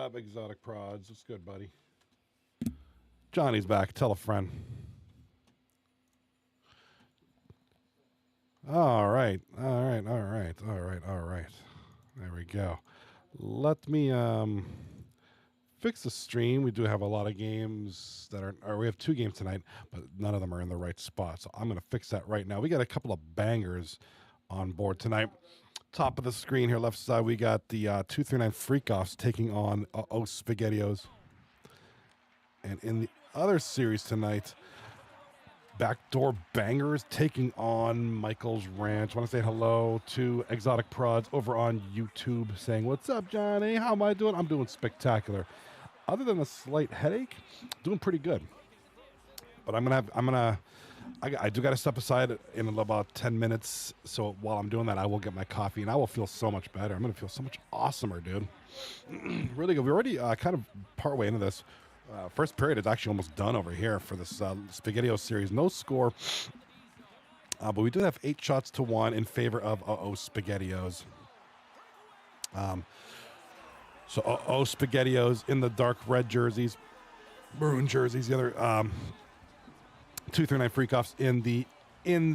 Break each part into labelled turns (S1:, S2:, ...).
S1: up, Exotic Prods? What's good, buddy? Johnny's back. Tell a friend. All right. There we go. Let me fix the stream. We do have a lot of games that are, or we have 2 games tonight, but none of them are in the right spot. So I'm going to fix that right now. We got a couple of bangers on board tonight. Top of the screen here, left side, we got the 239 FreakOffs taking on SpaghettiOs. And in the other series tonight, Backdoor Bangers taking on Michael's Ranch. I want to say hello to Exotic Prods over on YouTube saying, "What's up, Johnny? How am I doing?" I'm doing spectacular. Other than a slight headache, doing pretty good. But I do got to step aside in about 10 minutes. So while I'm doing that, I will get my coffee and I will feel so much better. I'm going to feel so much awesomer, dude. Really good. We're already kind of partway into this. First period is actually almost done over here for this SpaghettiOs series. No score, but we do have 8 shots to 1 in favor of SpaghettiOs. So SpaghettiOs in the dark red jerseys, maroon jerseys. The other 239 FreakOffs in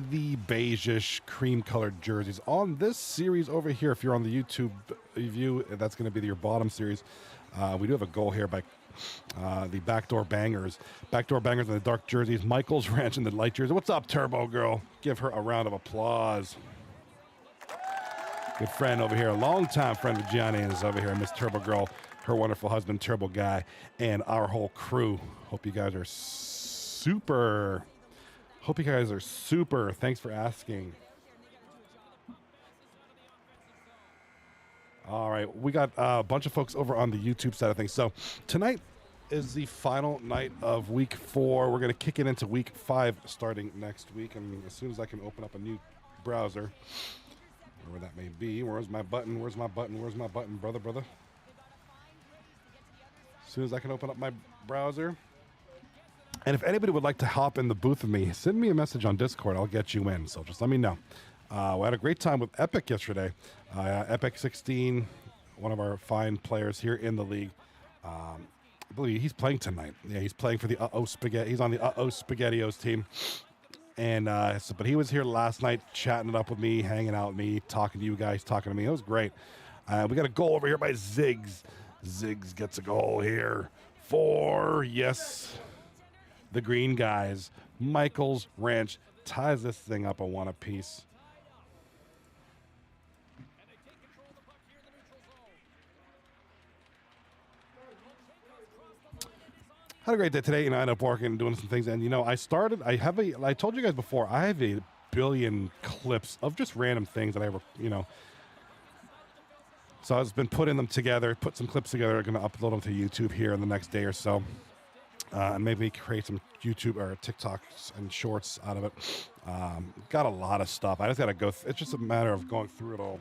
S1: the beigeish cream colored jerseys. On this series over here, if you're on the YouTube view, that's going to be your bottom series. We do have a goal here by the Backdoor Bangers. Backdoor Bangers in the dark jerseys. Michael's Ranch in the light jersey. What's up, Turbo Girl? Give her a round of applause. Good friend over here, a longtime friend of Johnny is over here, Miss Turbo Girl, her wonderful husband, Turbo Guy, and our whole crew. Hope you guys are super. Thanks for asking. All right, we got a bunch of folks over on the YouTube side of things. So tonight is the final night of week 4. We're going to kick it into week 5 starting next week. And as soon as I can open up a new browser, where that may be. Where's my button, brother? As soon as I can open up my browser. And if anybody would like to hop in the booth with me, send me a message on Discord. I'll get you in. So just let me know. We had a great time with Epic yesterday. Epic 16, one of our fine players here in the league. I believe he's playing tonight. Yeah, he's playing for the He's on the SpaghettiOs team. And but he was here last night, chatting it up with me, hanging out with me, talking to you guys, talking to me. It was great. We got a goal over here by Ziggs. Ziggs gets a goal here for, yes, the green guys. Michael's Ranch ties this thing up a 1 apiece. Had a great day today. I ended up working and doing some things. And, I told you guys before, I have a billion clips of just random things that I ever, So I've been putting them together, put some clips together. I'm going to upload them to YouTube here in the next day or so. And maybe create some YouTube or TikToks and shorts out of it. Got a lot of stuff. I just got to go. It's just a matter of going through it all.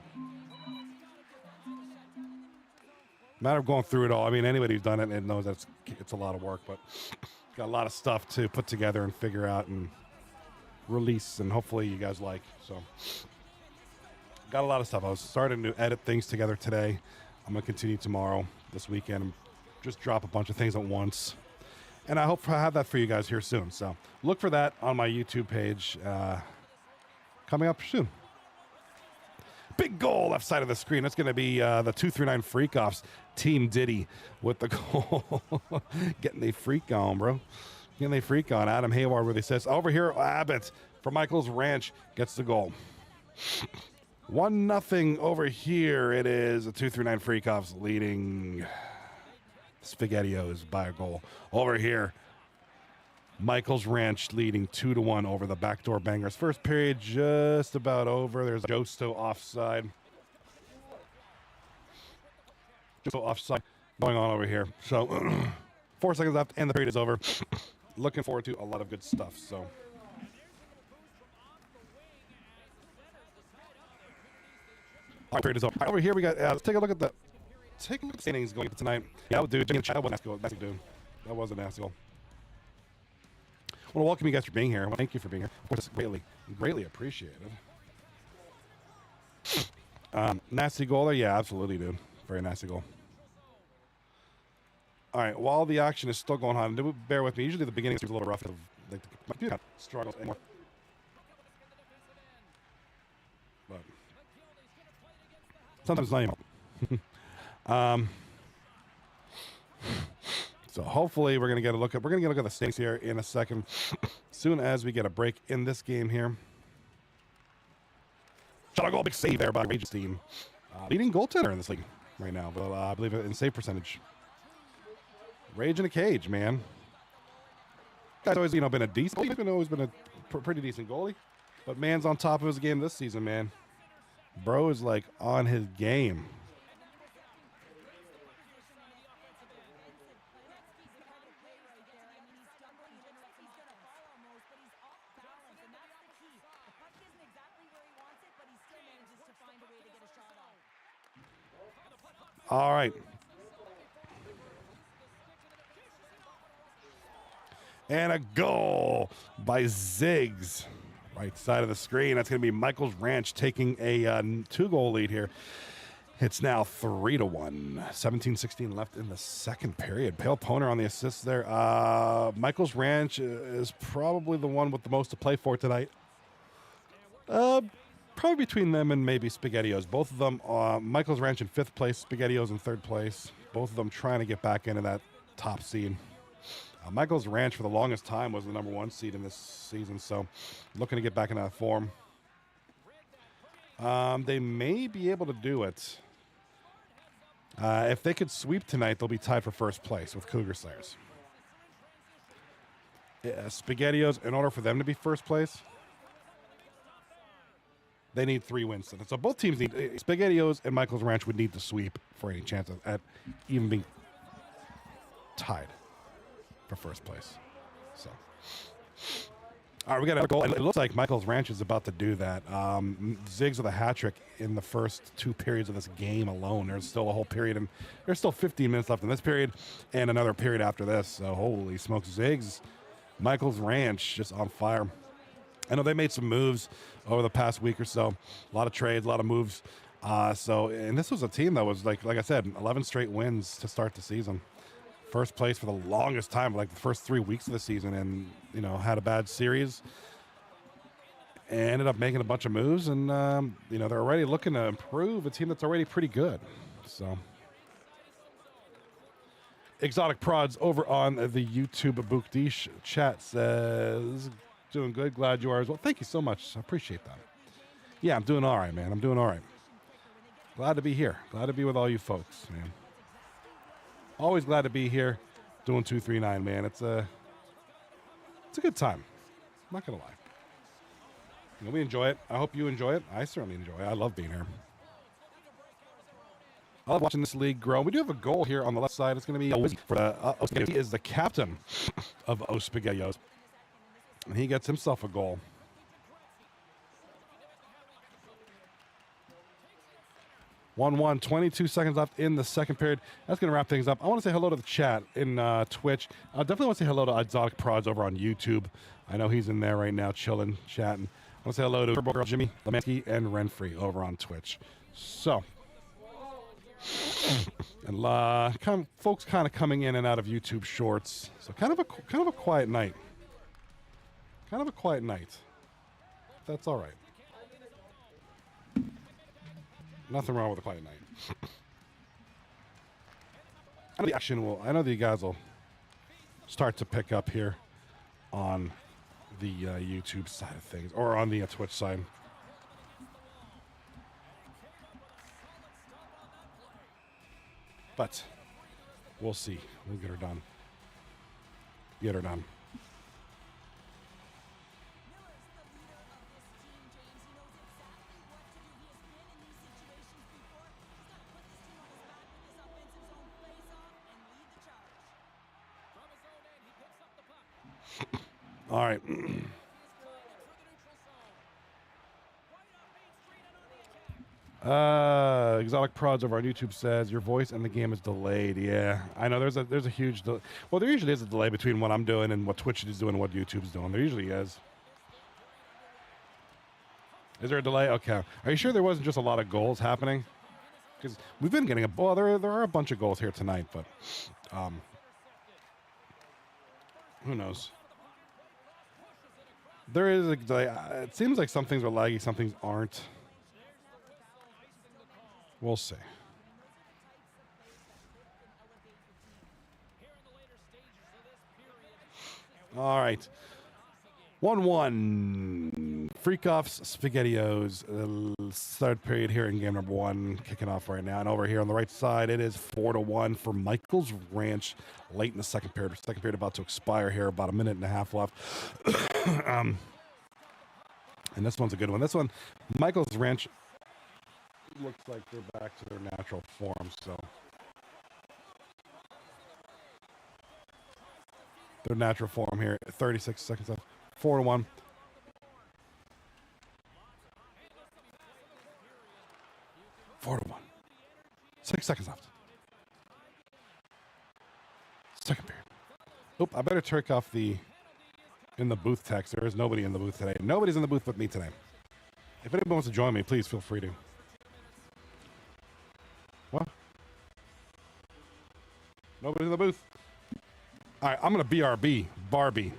S1: I mean, anybody who's done it and knows that it's a lot of work, but got a lot of stuff to put together and figure out and release, and hopefully you guys like. So, got a lot of stuff. I was starting to edit things together today. I'm going to continue tomorrow, this weekend, and just drop a bunch of things at once. And I hope to have that for you guys here soon. So, look for that on my YouTube page coming up soon. Big goal left side of the screen. That's going to be the 239 FreakOffs Team Diddy with the goal. Getting the freak on, bro. Getting the freak on. Adam Hayward really says, over here, Abbott for Michael's Ranch gets the goal. 1-0 over here. It is the 239 FreakOffs leading SpaghettiOs by a goal. Over here, Michael's Ranch leading 2-1 over the Backdoor Bangers. First period just about over. There's a Josto offside. Going on over here. So 4 seconds left and the period is over. Looking forward to a lot of good stuff. So our period is over. Over here we got. Let's take a look at the standings going tonight. Yeah, dude. That was a nasty goal. That was a nasty goal. I want to welcome you guys for being here. Thank you for being here. Of course, greatly appreciated. Nasty goal there? Yeah, absolutely, dude. Very nasty goal. All right, while the action is still going on, bear with me. Usually the beginning is a little rough. Like the computer struggles anymore. But sometimes not even. So hopefully we're gonna get a look at the stakes here in a second. Soon as we get a break in this game here. Shot a goal, big save there by Rage's team. Leading goaltender in this league right now, but I believe in save percentage. Rage in a cage, man. Guy's always, been a decent. He's always been a pretty decent goalie, but man's on top of his game this season, man. Bro is like on his game. All right. And a goal by Ziggs. Right side of the screen. That's going to be Michael's Ranch taking a 2-goal lead here. It's now 3-1. 17-16 left in the second period. Pale Poner on the assists there. Michael's Ranch is probably the one with the most to play for tonight. Probably between them and maybe SpaghettiOs. Both of them, Michael's Ranch in 5th place, SpaghettiOs in 3rd place. Both of them trying to get back into that top seed. Michael's Ranch for the longest time was the number 1 seed in this season, so looking to get back into that form. They may be able to do it. If they could sweep tonight, they'll be tied for 1st place with Cougar Slayers. SpaghettiOs, in order for them to be 1st place, they need 3 wins. So both teams need SpaghettiOs and Michael's Ranch would need to sweep for any chance at even being tied for 1st place. So, all right, we got a goal. It looks like Michael's Ranch is about to do that. Ziggs with a hat trick in the first 2 periods of this game alone. There's still a whole period, and there's still 15 minutes left in this period, and another period after this. So holy smokes, Ziggs, Michael's Ranch just on fire. I know they made some moves over the past week or so. A lot of trades, a lot of moves. And this was a team that was like I said, 11 straight wins to start the season. 1st place for the longest time, like the first 3 weeks of the season, and had a bad series. And ended up making a bunch of moves, and they're already looking to improve a team that's already pretty good. So, Exotic Prods over on the YouTube Bookdish chat says, doing good, glad you are as well. Thank you so much. I appreciate that. Yeah, I'm doing all right, man. I'm doing all right. Glad to be here. Glad to be with all you folks, man. Always glad to be here doing 239, man. It's a good time. I'm not going to lie. We enjoy it. I hope you enjoy it. I certainly enjoy it. I love being here. I love watching this league grow. We do have a goal here on the left side. It's going to be Wizzy for the He is the captain of SpaghettiOs. And he gets himself a goal. 1-1, 22 seconds left in the second period. That's going to wrap things up. I want to say hello to the chat in Twitch. I definitely want to say hello to Exotic Prods over on YouTube. I know he's in there right now chilling, chatting. I want to say hello to Turbo Girl Jimmy, Lemansky, and Renfrey over on Twitch. So, and folks kind of coming in and out of YouTube Shorts. So kind of a quiet night. Kind of a quiet night. That's all right. Nothing wrong with a quiet night. I know the guys will start to pick up here on the YouTube side of things, or on the Twitch side. But we'll see. We'll get her done. Get her done. All right. Exotic Prods over on YouTube says your voice and the game is delayed. Yeah, I know there's a huge well, there usually is a delay between what I'm doing and what Twitch is doing and what YouTube's doing. There usually is. Is there a delay? Okay. Are you sure there wasn't just a lot of goals happening? Because we've been getting there are a bunch of goals here tonight, but Who knows? There is a delay. It seems like some things are laggy, some things aren't. We'll see. All right. 1-1. FreakOffs, SpaghettiOs. Third period here in game number 1. Kicking off right now. And over here on the right side, it is 4-1 for Michael's Ranch late in the second period. Second period about to expire here. About a minute and a half left. And this one's a good one. This one, Michael's Ranch, looks like they're back to their natural form. So their natural form here. 36 seconds left. 4-1. 4-1. 6 seconds left. Second period. Oop, I better turn off the in the booth text. There is nobody in the booth today. Nobody's in the booth but me today. If anyone wants to join me, please feel free to. What? Nobody's in the booth. All right, I'm going to BRB. Barbie.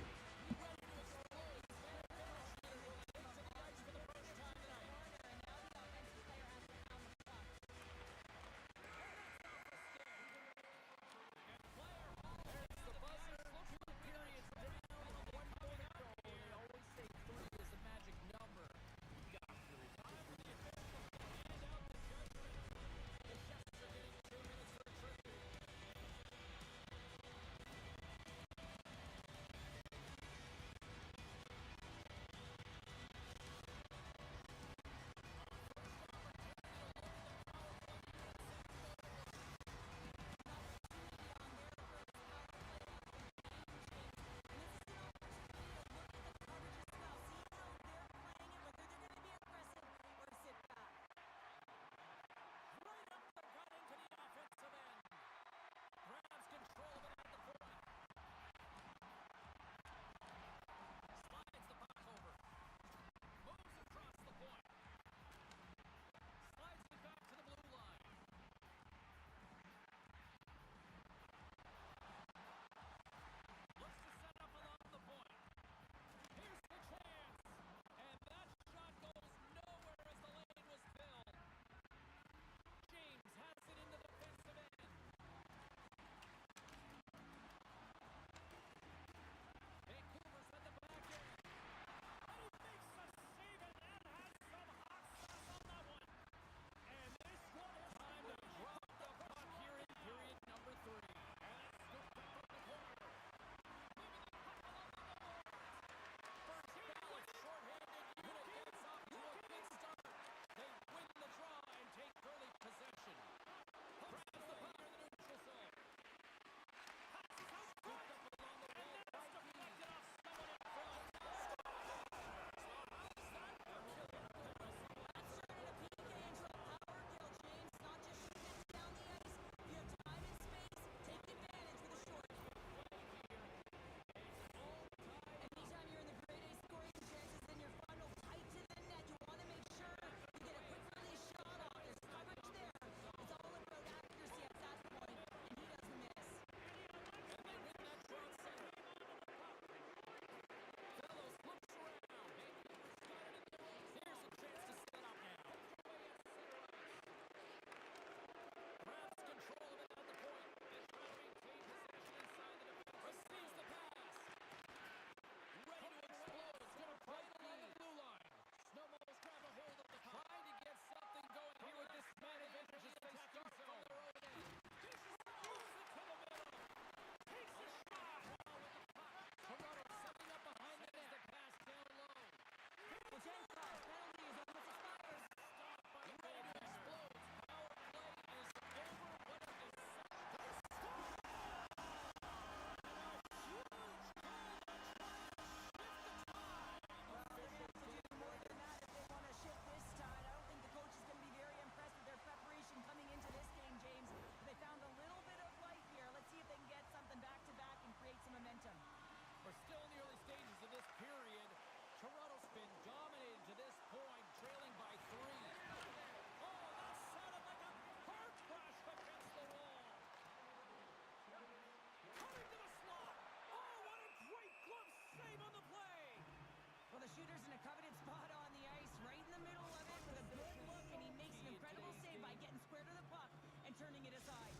S2: Skater's in a coveted spot on the ice, right in the middle of it with a good look, and he makes an incredible save by getting square to the puck and turning it aside.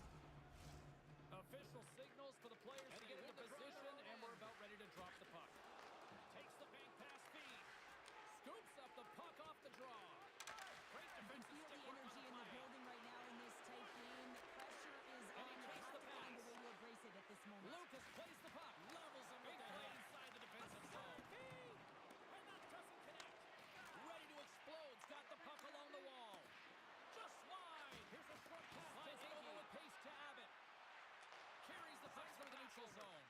S3: Official signals for the players to get into position, and we're about ready to drop the puck. Takes the bank pass feed. Scoops up the puck off the draw. Great
S2: You can
S3: defensive
S2: feel the
S3: stick work
S2: energy in
S3: on
S2: the
S3: the play.
S2: building right now in this tight game. The pressure is
S3: And
S2: on.
S3: he
S2: They
S3: takes
S2: have
S3: the
S2: to find a
S3: pass.
S2: way to embrace it at this moment.
S3: Lucas plays the puck. Levels him with the head inside the defensive zone. And that doesn't connect. Ready to explode. Got the puck along the wall. Just wide. Here's a short pass. Slides it over with pace to Abbott. Carries the puck through the neutral zone.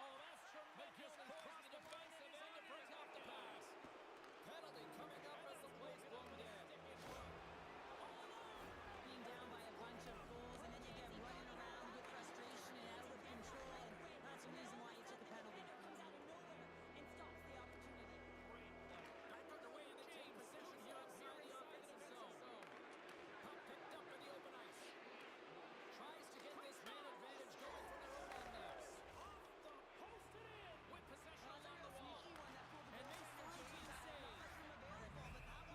S3: Oh, that's tremendous. Across the defensive end to break off the pass. Penalty coming up as the play's blown dead.
S2: Being down by a bunch of goals, and then you get running around with frustration and out of control, and that's the reason why you took a penalty. Comes out of nowhere and stops the opportunity.
S3: Great play. Back underway in the team position here in the offensive zone. Puck picked up in the open ice. Tries to get this man advantage going from their own end now. Off the post and in. With possession along the wall. And makes the routine save.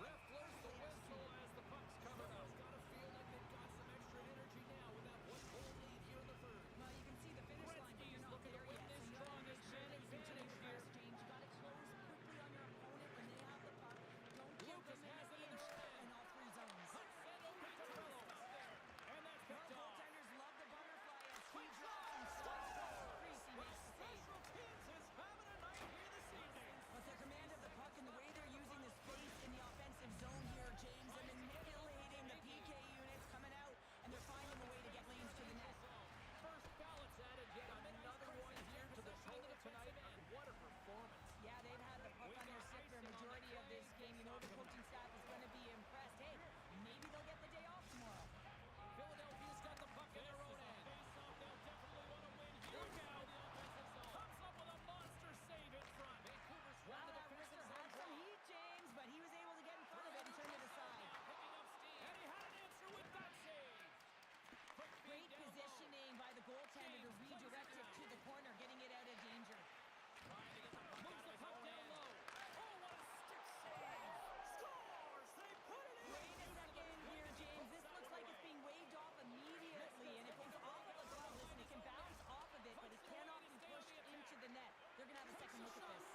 S3: Ref blows the whistle as the puck's covered up. Got to feel like they've got some extra energy now with that one-goal lead here in the third.
S2: Well, you can see the finish line, but you're not
S3: looking
S2: there
S3: to win
S2: yet.
S3: this
S2: So you
S3: draw
S2: gotta
S3: and
S2: make sure that you
S3: advantage
S2: continue to
S3: here.
S2: press, James. You got to close quickly on your opponent when they have the puck. Don't give
S3: Lucas
S2: them
S3: has it
S2: an
S3: in
S2: inch
S3: their end.
S2: in all three zones.
S3: Puck sent open to Fellows. And that's
S2: Well,
S3: picked off.
S2: goaltenders love the butterfly as he drops and slides across the crease. He makes the save.
S3: Special teams is having a night here this evening.
S2: With their command of the puck and the way they're using the space in the offensive zone here, James, and manipulating the PK units coming out, and they're finding a way to get lanes to the net.
S3: First ballots added, yet another one here to the total tonight. What a performance.
S2: Yeah, they've had the puck on their stick for a majority of this game. You know the coaching staff is going to be impressed. Hey, maybe they'll get the day off tomorrow.
S3: Philadelphia's got the puck in their own end. They'll definitely want to win here. Look out. The offensive zone. Comes up with a monster save in front. Vancouver's
S2: Wow,
S3: won the
S2: that
S3: defensive
S2: Richter
S3: zone
S2: had some heat, James, but he was able to get in front of it and turn it aside.
S3: Picking up steam. And he had an answer with that save.
S2: Great positioning by the goaltender to redirect it to the corner, getting it out of danger.
S3: Moves the puck down low. Oh, what a stick save. Scores. They put it in.
S2: Wait a second here, James. This looks like it's being waved off immediately, and it goes off of the glove. Listen, it can bounce off of it, but it cannot be pushed into the net. They're going to have a second look at this.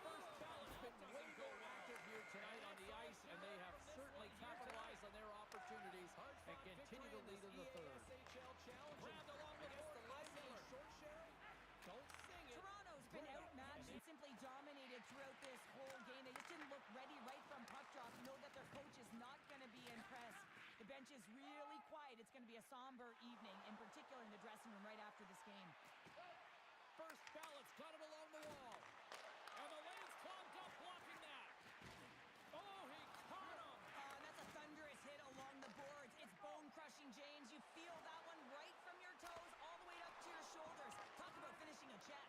S3: First ballot's been way more active here tonight on the ice, and they have certainly capitalized on their opportunities and continue to lead in the third. Grabbed along with the line short sharing. Don't sing it.
S2: Toronto's been outmatched and simply dominated throughout this whole game. They just didn't look ready right from puck drop. You know that their coach is not going to be impressed. The bench is really quiet. It's going to be a somber evening, in particular in the dressing room right after this game.
S3: First ballot's got it along the wall. And the lane's clogged up blocking that. Oh, he caught him.
S2: That's a thunderous hit along the boards. It's bone-crushing, James. You feel that one right from your toes all the way up to your shoulders. Talk about finishing a check.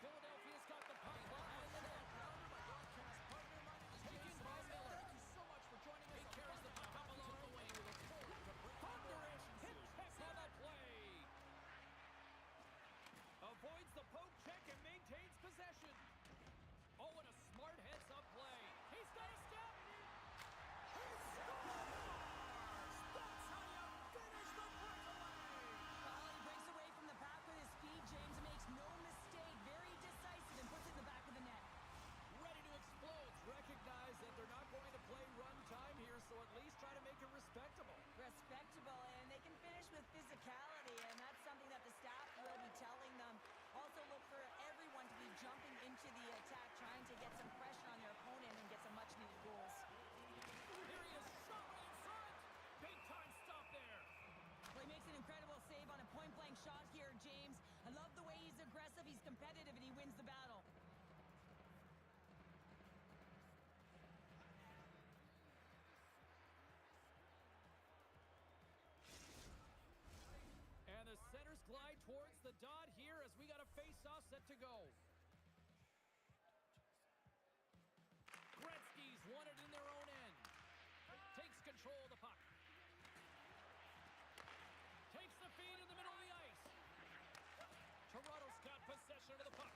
S3: Philadelphia's got the puck behind the net. My broadcast partner, taken by Miller. Thank you so much for joining us. He carries the puck up along the way with a forward to bring thunderous hit check on the play. Avoids the poke check and maintains possession. Oh, and a smart heads-up play. He's got a step. He scores! That's how you finish the breakaway.
S2: Well, he breaks away from the pack with his speed. James makes no mistake. Very decisive and puts it in the back of the net.
S3: Ready to explode. Recognize that they're not going to play run time here, so at least try to make it respectable.
S2: Respectable, and they can finish with physicality, and that's something that the staff will be telling them. Also look for everyone to be jumping into the attack, trying to get some pressure on their opponent and get some much-needed goals.
S3: Here he is, shot right in front. Big time stop there.
S2: Well, he makes an incredible save on a point-blank shot here, James. I love the way he's aggressive, he's competitive, and he wins the battle.
S3: And the centers glide towards the dot here as we got a face-off set to go. Gretzky's won it in their own end. Takes control of the puck. Takes the feed in the middle of the ice. Toronto's got possession of the puck.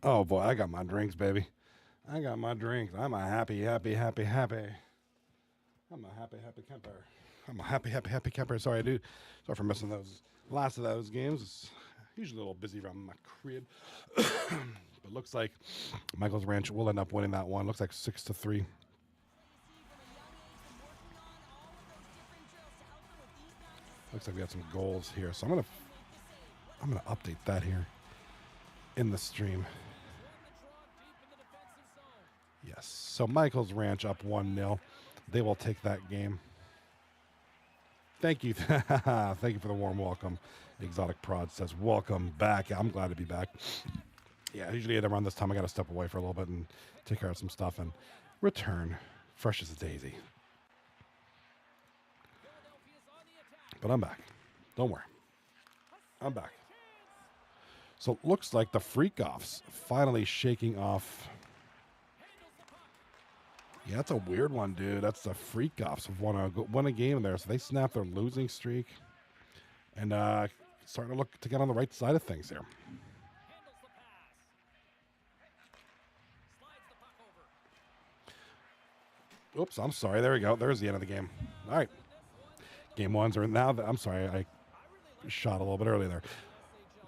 S1: Oh boy, I got my drinks, baby. I got my drinks. I'm a happy, happy, happy, happy. I'm a happy, happy camper. I'm a happy, happy, happy camper. Sorry, dude. Sorry for missing those last of those games. It's usually a little busy around my crib. But looks like Michael's Ranch will end up winning that one. Looks like 6-3. Looks like we got some goals here. So I'm gonna update that here in the stream. Yes. So Michael's Ranch up 1-0. They will take that game. Thank you. Thank you for the warm welcome. Exotic Prod says, welcome back. I'm glad to be back. Yeah, usually at around this time, I got to step away for a little bit and take care of some stuff and return fresh as a daisy. But I'm back. Don't worry. I'm back. So it looks like the FreakOffs finally shaking off. Yeah, that's a weird one, dude. That's the FreakOffs have won a game there. So they snapped their losing streak and starting to look to get on the right side of things here. Oops, I'm sorry. There we go. There's the end of the game. All right. Game ones are now. I'm sorry. I shot a little bit early there.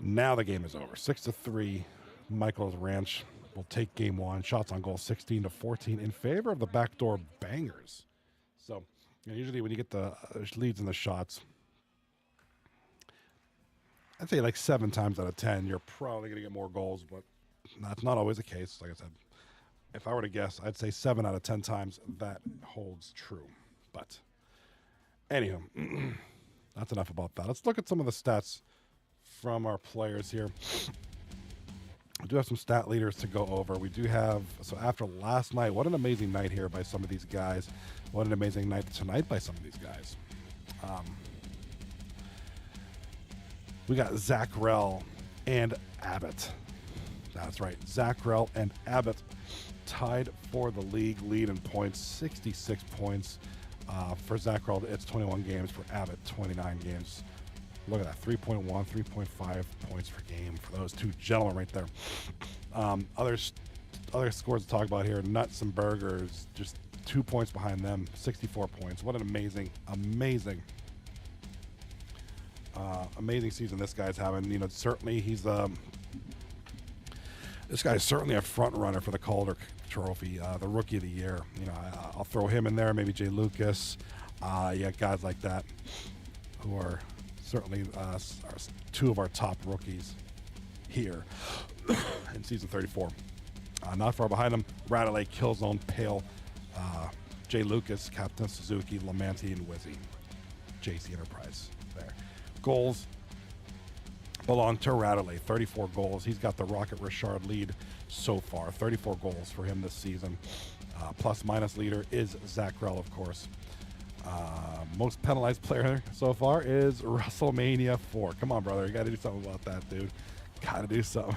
S1: Now the game is over. 6-3. Michael's Ranch will take game one. Shots on goal 16-14 in favor of the Backdoor Bangers. So usually when you get the leads in the shots, I'd say like 7 times out of 10, you're probably going to get more goals, but that's not always the case. Like I said, if I were to guess, I'd say 7 out of 10 times that holds true. But anywho, that's enough about that. Let's look at some of the stats from our players here. We do have some stat leaders to go over. We do have, so after last night, what an amazing night here by some of these guys. What an amazing night tonight by some of these guys. We got Zackrell and Abbott. That's right. Zackrell and Abbott tied for the league lead in points, 66 points. For Zackrell, it's 21 games. For Abbott, 29 games. Look at that, 3.1, 3.5 points per game for those two gentlemen right there. Other scores to talk about here, Nuts and Burgers, just 2 points behind them, 64 points. What an amazing season this guy's having. You know, certainly he's this guy's certainly a front runner for the Calder Trophy, the Rookie of the Year. You know, I'll throw him in there, maybe Jay Lucas. Yeah, guys like that who are certainly two of our top rookies here in season 34. Not far behind him, Radley, Killzone, Pale, Jay Lucas, Captain Suzuki, Lamanti, and Wizzy. JC Enterprise there. Goals belong to Radley, 34 goals. He's got the Rocket Richard lead so far, 34 goals for him this season. Plus minus leader is Zackrell, of course. Most penalized player so far is WrestleMania 4. Come on, brother. You got to do something about that, dude. Got to do something.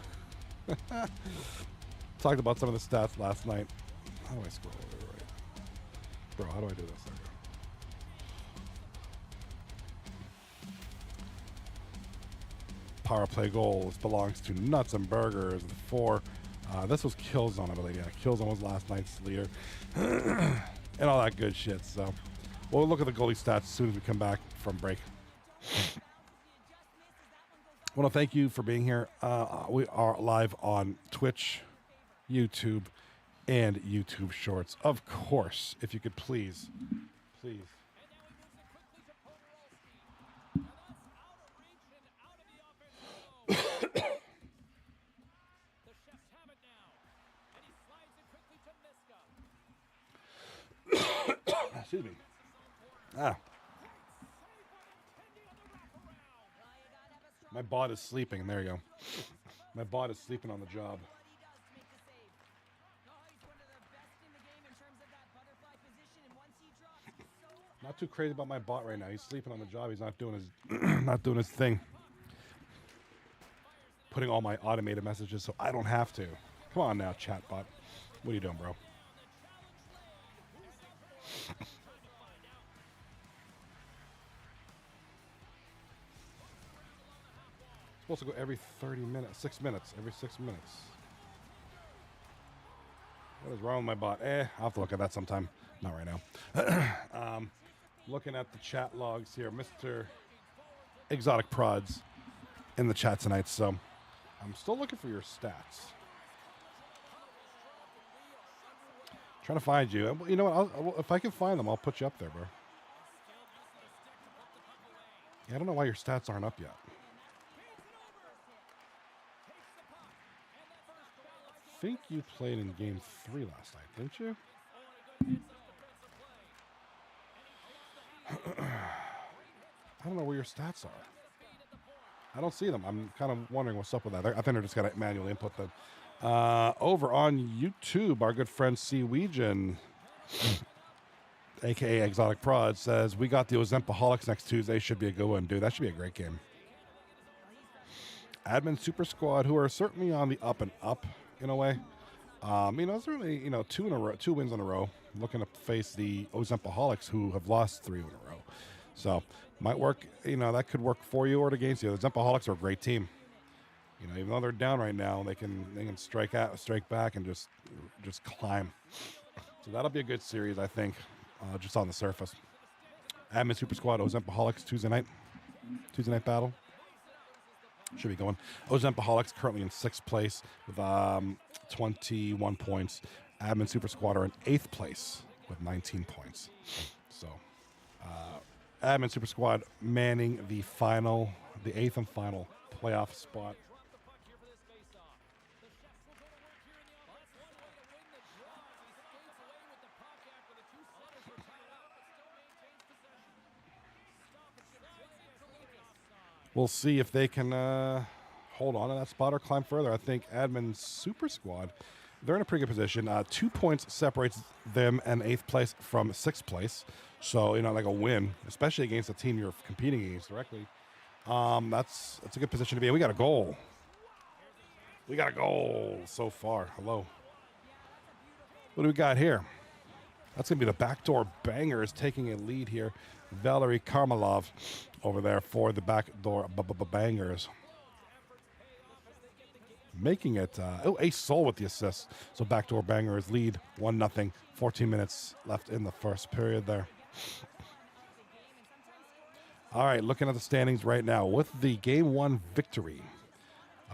S1: Talked about some of the stats last night. How do I scroll over right? Bro, how do I do this? There we go. Power play goals belongs to Nuts and Burgers. 4. This was Killzone, I believe. Yeah, Killzone was last night's leader. And all that good shit, so... We'll look at the goalie stats as soon as we come back from break. I want to thank you for being here. We are live on Twitch, YouTube, and YouTube Shorts. Of course, if you could please. Excuse me. My bot is sleeping. There you go. My bot is sleeping on the job. Not too crazy about my bot right now. He's sleeping on the job. He's not doing his not doing his thing. Putting all my automated messages so I don't have to. Come on now, chatbot. What are you doing, bro? Supposed to go every 30 minutes, 6 minutes, every 6 minutes. What is wrong with my bot? I'll have to look at that sometime. Not right now. Looking at the chat logs here, Mr. Exotic Prods in the chat tonight. So I'm still looking for your stats. Trying to find you. And, you know what? If I can find them, I'll put you up there, bro. Yeah, I don't know why your stats aren't up yet. I think you played in game 3 last night, didn't you? I don't know where your stats are. I don't see them. I'm kind of wondering what's up with that. I think they're just going to manually input them. Over on YouTube, our good friend Seawegian, a.k.a. Exotic Prod, says, we got the Ozempaholics next Tuesday. Should be a good one, dude. That should be a great game. Admin Super Squad, who are certainly on the up and up in a way. Certainly, 2 wins in a row. Looking to face the Ozempaholics, who have lost 3 in a row. So, might work, that could work for you or against you. The Ozempaholics are a great team. Even though they're down right now, they can strike back and just climb. So that'll be a good series, I think, just on the surface. Admin Super Squad, Ozempaholics, Tuesday night battle. Should be going. Ozempaholics currently in 6th place with 21 points. Admin Super Squad are in 8th place with 19 points. So, Admin Super Squad manning the 8th and final playoff spot. We'll see if they can hold on to that spot or climb further. I think Admin Super Squad, they're in a pretty good position. 2 points separates them and 8th place from 6th place. So, like a win, especially against a team you're competing against directly. That's a good position to be in. We got a goal. So far. Hello. What do we got here? That's going to be the Backdoor Bangers taking a lead here. Valerie Karmalov over there for the Backdoor Bangers. Making it, Ace Soul with the assist. So Backdoor Bangers lead 1-0. 14 minutes left in the first period there. All right, looking at the standings right now. With the Game 1 victory,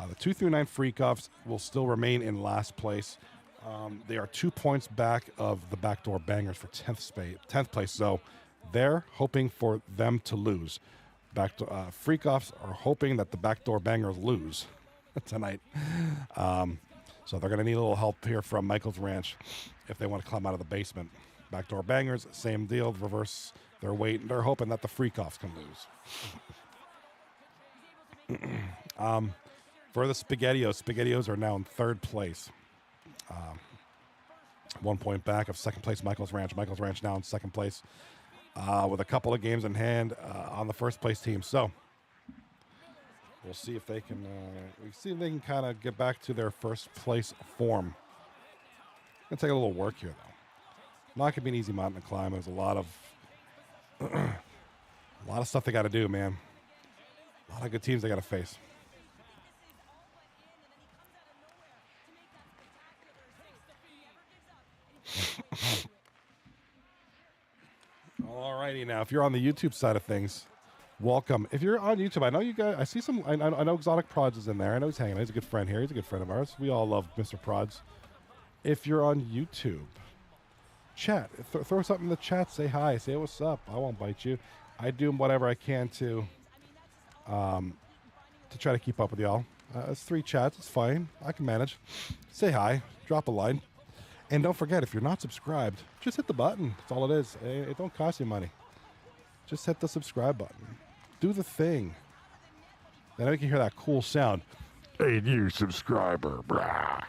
S1: the 2-9 FreakOffs will still remain in last place. They are 2 points back of the Backdoor Bangers for 10th place. So they're hoping for them to lose. FreakOffs are hoping that the Backdoor Bangers lose tonight. So they're going to need a little help here from Michael's Ranch if they want to climb out of the basement. Backdoor Bangers, same deal. Reverse their weight. They're hoping that the FreakOffs can lose. For the SpaghettiOs are now in 3rd place. 1 point back of 2nd place Michael's Ranch. Michael's Ranch now in 2nd place with a couple of games in hand on the 1st place team. So we'll see if they can kind of get back to their 1st place form. Gonna take a little work here though. Not gonna be an easy mountain to climb. There's a lot of stuff they got to do, man. A lot of good teams they got to face. Alrighty, now if you're on the YouTube side of things, welcome. If you're on YouTube, I know you guys. I see some. I know Exotic Prods is in there. I know he's hanging out. He's a good friend here. He's a good friend of ours. We all love Mr. Prods. If you're on YouTube, chat. Throw something in the chat. Say hi. Say what's up. I won't bite you. I do whatever I can to try to keep up with y'all. It's 3 chats. It's fine. I can manage. Say hi. Drop a line. And don't forget, if you're not subscribed, just hit the button. That's all it is. It don't cost you money. Just hit the subscribe button. Do the thing. Then I can hear that cool sound. Hey, new subscriber. Brah.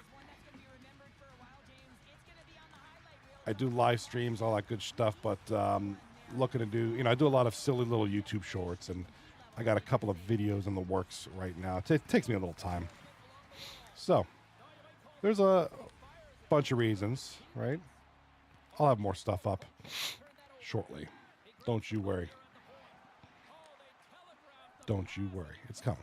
S1: I do live streams, all that good stuff, but looking to do, I do a lot of silly little YouTube shorts, and I got a couple of videos in the works right now. It takes me a little time. So, there's a bunch of reasons, right? I'll have more stuff up shortly. Don't you worry. Don't you worry. It's coming.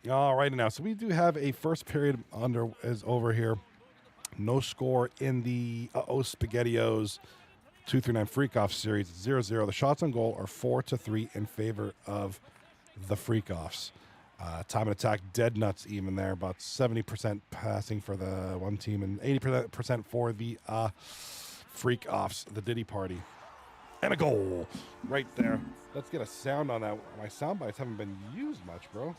S1: All righty now. So we do have a first period is over here. No score in the SpaghettiOs 239 Freak-Off series. 0-0. The shots on goal are 4-3 in favor of the Freak-Offs. Time and attack, dead nuts even there. About 70% passing for the one team and 80% for the Freak-Offs, the Diddy Party. And a goal right there. Let's get a sound on that. My sound bites haven't been used much, bro.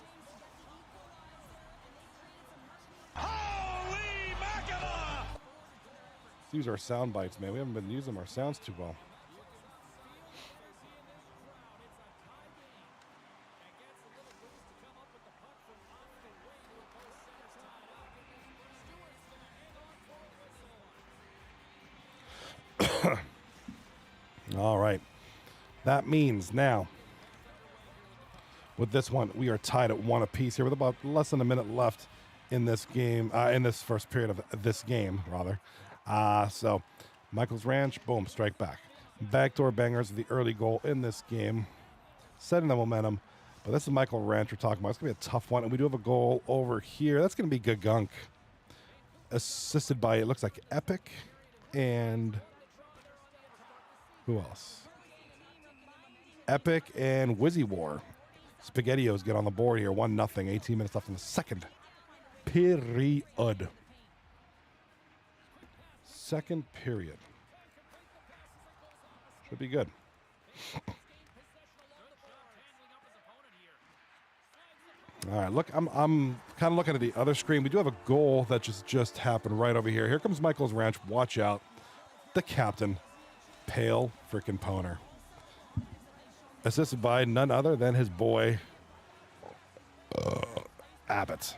S3: Holy mackerel!
S1: Let's use our sound bites, man. We haven't been using our sounds too well. All right. That means now, with this one, we are tied at 1 apiece here with about less than a minute left in this game, in this first period of this game, rather. So, Michael's Ranch, boom, strike back. Backdoor bangers, the early goal in this game, setting the momentum. But this is Michael Ranch we're talking about. It's going to be a tough one. And we do have a goal over here. That's going to be Gagunk. Assisted by, it looks like Epic and who else? Epic and Wizzy War. SpaghettiOs get on the board here. 1-0. 18 minutes left in the second period. Second period. Should be good. All right, look, I'm kind of looking at the other screen. We do have a goal that just happened right over here. Here comes Michael's Ranch. Watch out. The captain. Pale freaking Poner. Assisted by none other than his boy, Abbott.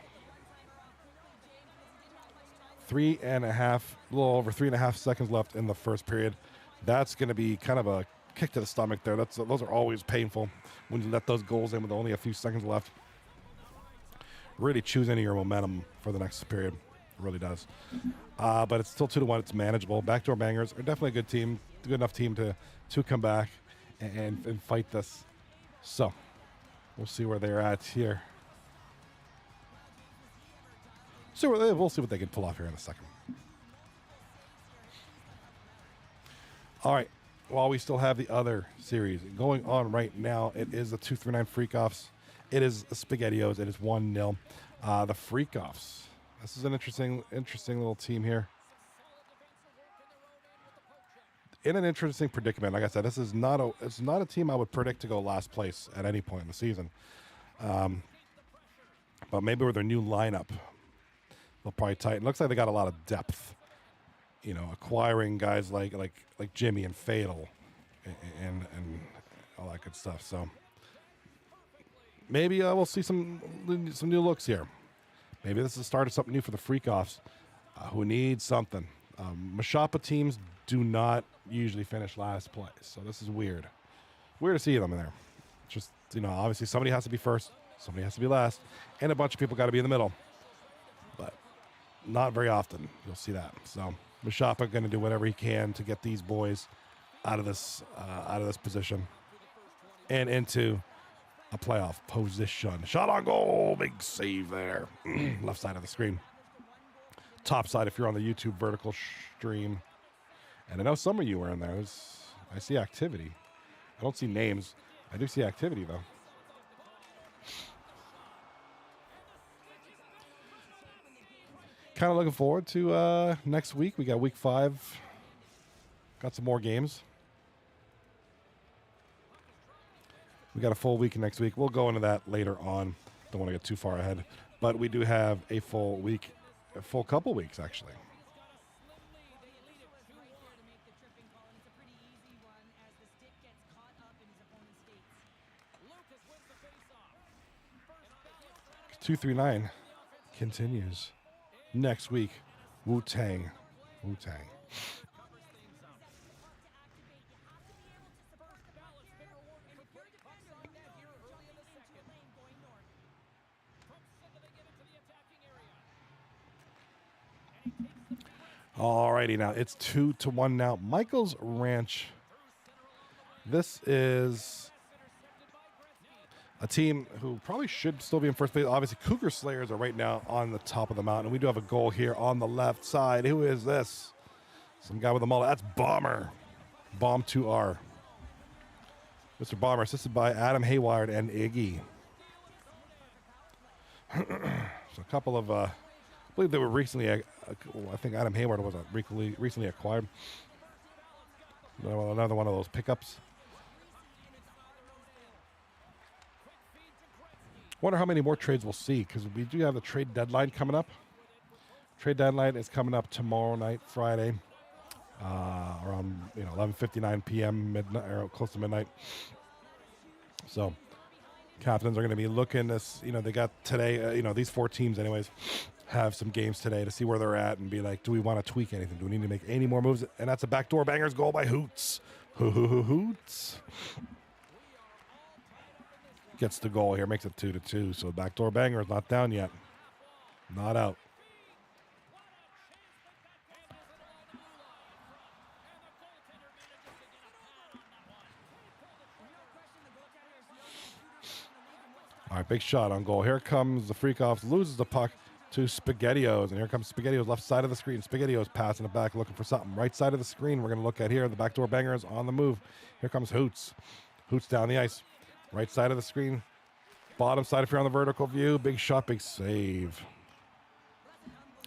S1: 3.5, a little over 3.5 seconds left in the first period. That's going to be kind of a kick to the stomach there. Those are always painful when you let those goals in with only a few seconds left. Really choose any of your momentum for the next period. It really does. But it's still 2-1. It's manageable. Backdoor bangers are definitely a good team, good enough team to come back and fight this. So we'll see where they're at here. So we'll see what they can pull off here in a second. All right. While we still have the other series going on right now, it is the 239 Freak-Offs. It is the SpaghettiOs. It is 1-0. The Freak-Offs. This is an interesting little team here. In an interesting predicament. Like I said, it's not a team I would predict to go last place at any point in the season. But maybe with their new lineup, they'll probably tighten. Looks like they got a lot of depth. You know, acquiring guys like Jimmy and Fatal and all that good stuff. So maybe we'll see some new looks here. Maybe this is the start of something new for the Freak-Offs, who need something. Mashapa teams do not usually finish last place, so this is weird. Weird to see them in there. Just, you know, obviously somebody has to be first, somebody has to be last, and a bunch of people got to be in the middle. But not very often you'll see that. So Mashapa going to do whatever he can to get these boys out of this position and into a playoff position. Shot on goal. Big save there. Left side of the screen. Top side if you're on the YouTube vertical stream. And I know some of you are in there. I see activity. I don't see names. I do see activity, though. Kind of looking forward to next week. We got week 5. Got some more games. We got a full week next week. We'll go into that later on. Don't want to get too far ahead. But we do have a full week, a full couple weeks, actually.
S3: Lucas wins the faceoff.
S1: 239 continues next week. Wu-Tang. Wu-Tang. Alrighty, now it's 2-1 now. Michael's Ranch. This is a team who probably should still be in first place. Obviously, Cougar Slayers are right now on the top of the mountain. We do have a goal here on the left side. Who is this? Some guy with a mullet. That's Bomber. Bomb 2R. Mr. Bomber, assisted by Adam Hayward and Iggy. So a couple of, I believe they were recently, I think Adam Hayward was recently acquired. Another one of those pickups. Wonder how many more trades we'll see, because we do have the trade deadline coming up. Trade deadline is coming up tomorrow night, Friday, around 11:59 p.m. midnight or close to midnight. So captains are going to be looking this. They got today. These 4 teams, anyways, have some games today to see where they're at and be like, do we want to tweak anything? Do we need to make any more moves? And that's a backdoor bangers goal by Hoots. Hoots. Gets the goal here, makes it 2-2. So backdoor banger is not down yet. Not out. All right, big shot on goal. Here comes the FreakOffs, loses the puck to SpaghettiOs. And here comes SpaghettiOs, left side of the screen. SpaghettiOs passing it back, looking for something. Right side of the screen, we're going to look at here. The backdoor bangers on the move. Here comes Hoots. Hoots down the ice. Right side of the screen. Bottom side if you're on the vertical view. Big shot, big save.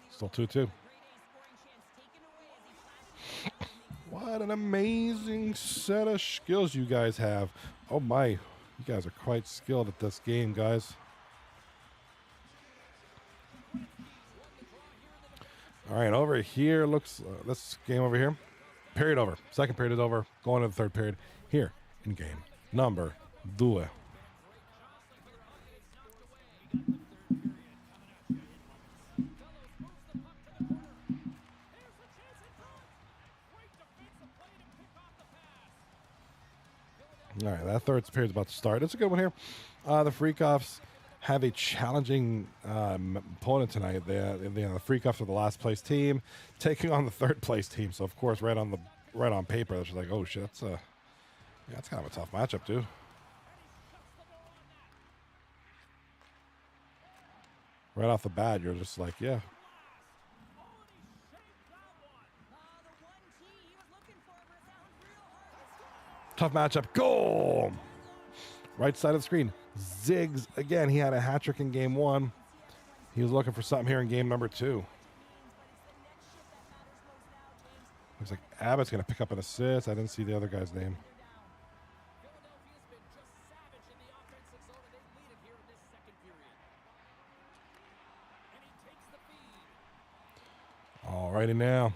S1: Still 2-2. What an amazing set of skills you guys have. Oh my, you guys are quite skilled at this game, guys. All right, over here looks, this game over here. Period over. Second period is over. Going to the third period here in game number 2. All right, that third period is about to start. It's a good one here. The FreakOffs have a challenging opponent tonight. The FreakOffs are the last place team taking on the third place team. So of course, right on paper, it's like, oh shit, that's kind of a tough matchup, too. Right off the bat, you're just like, yeah. Tough matchup. Goal! Right side of the screen. Ziggs. Again, he had a hat trick in game 1. He was looking for something here in game number 2. Looks like Abbott's going to pick up an assist. I didn't see the other guy's name. Alrighty now.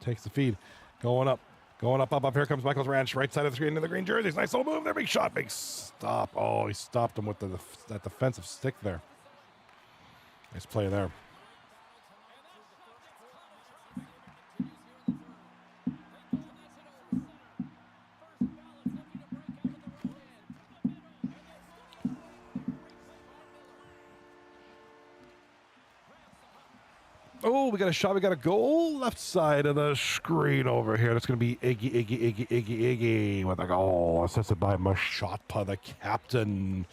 S1: Takes the feed. Going up. Up. Here comes Michael's Ranch. Right side of the screen in the green jerseys. Nice little move there. Big shot. Big stop. Oh, he stopped him with that defensive stick there. Nice play there. Oh, we got a shot. We got a goal. Left side of the screen over here. That's going to be Iggy with a goal. Assisted by Mashotpa, the captain.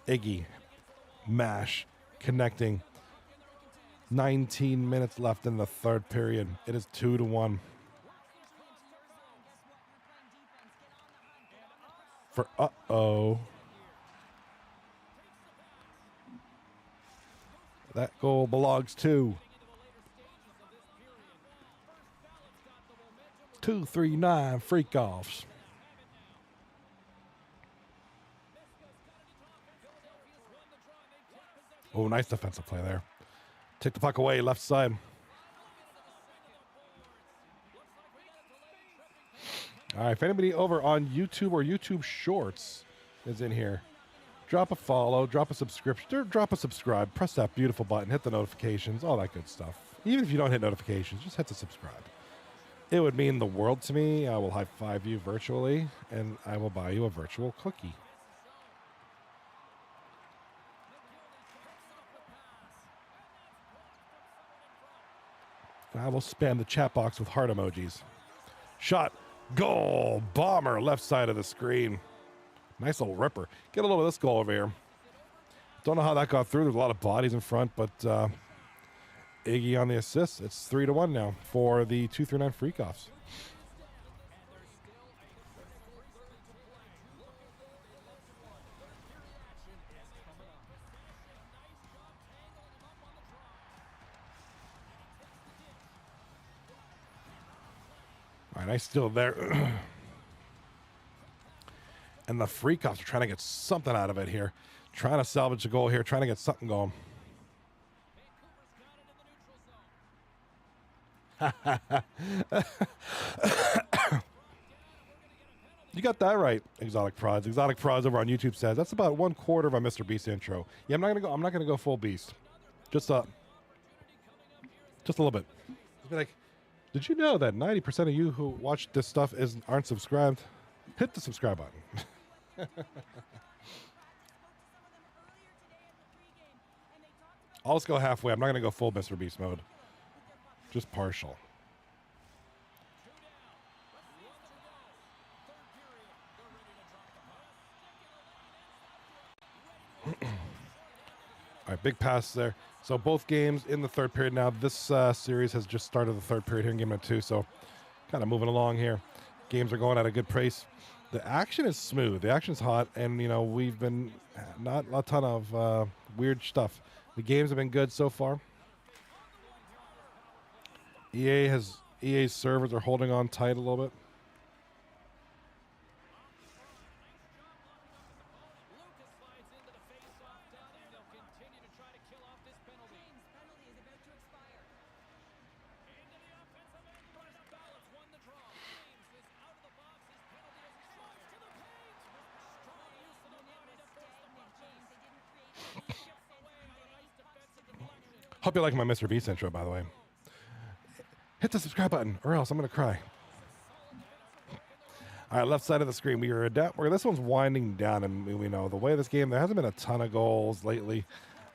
S1: Iggy. Mash. Connecting. 19 minutes left in the third period. It is 2-1. For that goal belongs to 239 FreakOffs. Oh, nice defensive play there. Take the puck away, left side. All right, if anybody over on YouTube or YouTube Shorts is in here, drop a follow, drop a subscription, drop a subscribe, press that beautiful button, hit the notifications, all that good stuff. Even if you don't hit notifications, just hit the subscribe. It would mean the world to me. I will high-five you virtually, and I will buy you a virtual cookie. I will spam the chat box with heart emojis. Shot. Goal. Bomber. Left side of the screen. Nice little ripper. Get a little of this goal over here. Don't know how that got through. There's a lot of bodies in front, but Iggy on the assist. It's 3-1 now for the 239 FreakOffs. All right, nice steal there. And the FreakOffs are trying to get something out of it here. Trying to salvage a goal here, trying to get something going. You got that right, Exotic Prods. Exotic Prods over on YouTube says that's about 1/4 of our Mr. Beast intro. Yeah, I'm not gonna go full Beast. Just a little bit. Just be like, did you know that 90% of you who watch this stuff aren't subscribed? Hit the subscribe button. I'll just go halfway. I'm not gonna go full Mr. Beast mode. Just partial. All right, big pass there. So both games in the third period now. This series has just started the third period here in game number 2. So kind of moving along here. Games are going at a good pace. The action is smooth. The action's hot. And, you know, we've been not a ton of weird stuff. The games have been good so far. EA's servers are holding on tight a little bit. Hope you like my Mr. Beast intro, by the way. Hit the subscribe button, or else I'm going to cry. All right, left side of the screen. This one's winding down, and we know the way of this game, there hasn't been a ton of goals lately.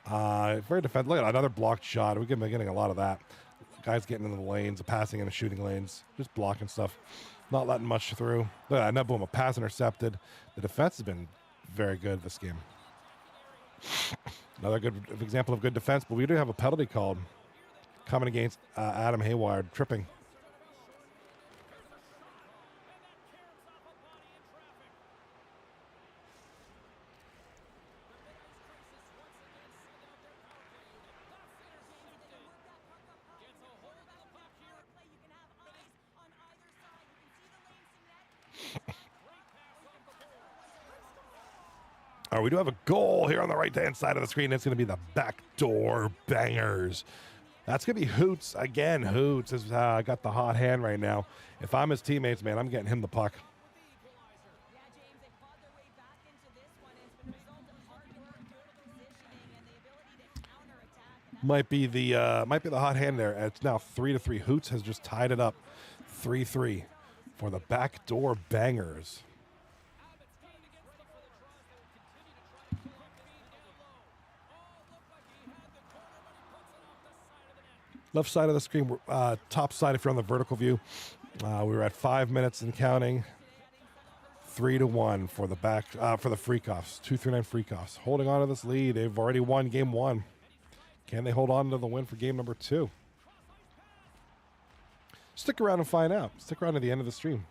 S1: Very defensive. Look at another blocked shot. We've been getting a lot of that. Guys getting into the lanes, passing in the shooting lanes, just blocking stuff. Not letting much through. Look at that, boom, a pass intercepted. The defense has been very good this game. Another good example of good defense, but we do have a penalty called coming against Adam Hayward, tripping. All right, we do have a goal here on the right-hand side of the screen. It's going to be the backdoor bangers. That's going to be Hoots again. Hoots has got the hot hand right now. If I'm his teammates, man, I'm getting him the puck. Might be the hot hand there. It's now 3-3. Hoots has just tied it up, 3-3 for the backdoor bangers. Left side of the screen, top side if you're on the vertical view. We were at 5 minutes and counting. 3-1 for the FreakOffs, 239 FreakOffs. Holding on to this lead. They've already won game 1. Can they hold on to the win for game number 2? Stick around and find out. Stick around to the end of the stream.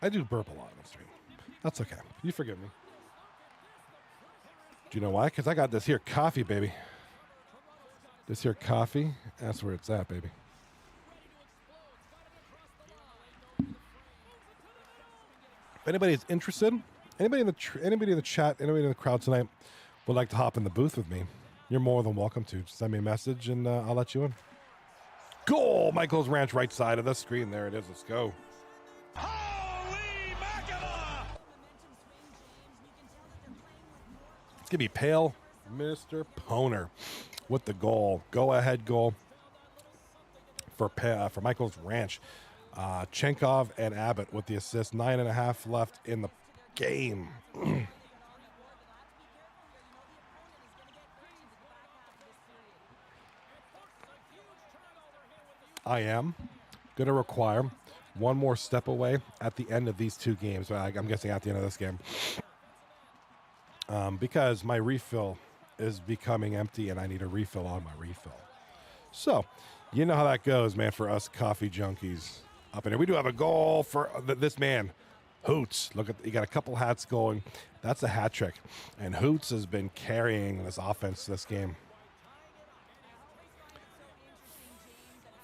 S1: I do burp a lot on the stream. That's okay. You forgive me. Do you know why? Because I got this here coffee, baby. This here coffee. That's where it's at, baby. If anybody is interested, anybody in the chat, anybody in the crowd tonight would like to hop in the booth with me, you're more than welcome to. Just send me a message and I'll let you in. Goal! Michael's Ranch, right side of the screen. There it is. Let's go. It's going to be Pale Mr. Poner with the goal. Go-ahead goal for Michael's Ranch. Chenkov and Abbott with the assist. 9.5 left in the game. I am going to require one more step away at the end of these two games. I'm guessing at the end of this game. Because my refill is becoming empty and I need a refill on my refill. So, you know how that goes, man, for us coffee junkies up in here. We do have a goal for this man, Hoots. Look at, he got a couple hats going. That's a hat trick. And Hoots has been carrying this offense this game.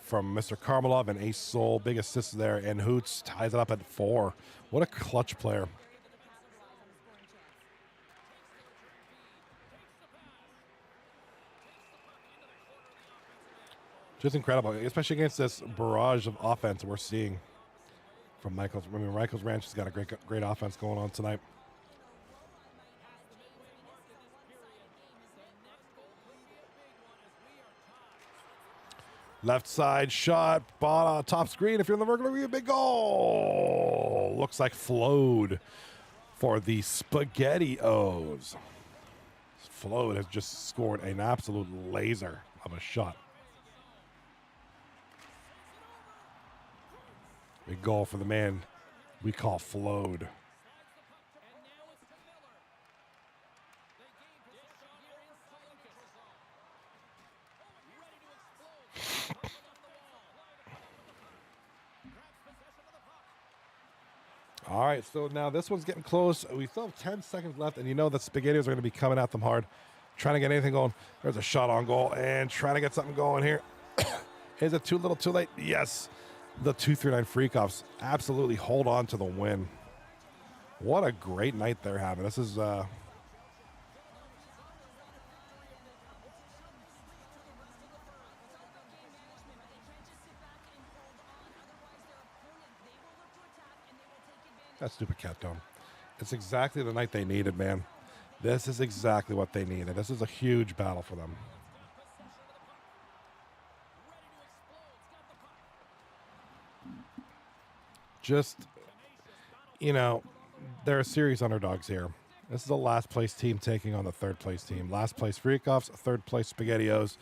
S1: From Mr. Karmalov and Ace Soul, big assist there, and Hoots ties it up at 4. What a clutch player. Just incredible, especially against this barrage of offense we're seeing from Michael's. I mean, Michael's Ranch has got a great offense going on tonight. Left side shot, bottom, top screen. If you're in the Virgil, a big goal. Looks like flowed for the SpaghettiOs. Flowed has just scored an absolute laser of a shot. Big goal for the man we call Flowed. All right, so now this one's getting close. We still have 10 seconds left, and you know the SpaghettiOs are going to be coming at them hard, trying to get anything going. There's a shot on goal, and trying to get something going here. Is it too little, too late? Yes. The 239 FreakOffs absolutely hold on to the win. What a great night they're having. This is that stupid cat dome. It's exactly the night they needed, man. This is exactly what they needed. This is a huge battle for them. Just, you know, they're serious underdogs here. This is the last place team taking on the third place team. Last place FreakOffs, third place SpaghettiOs.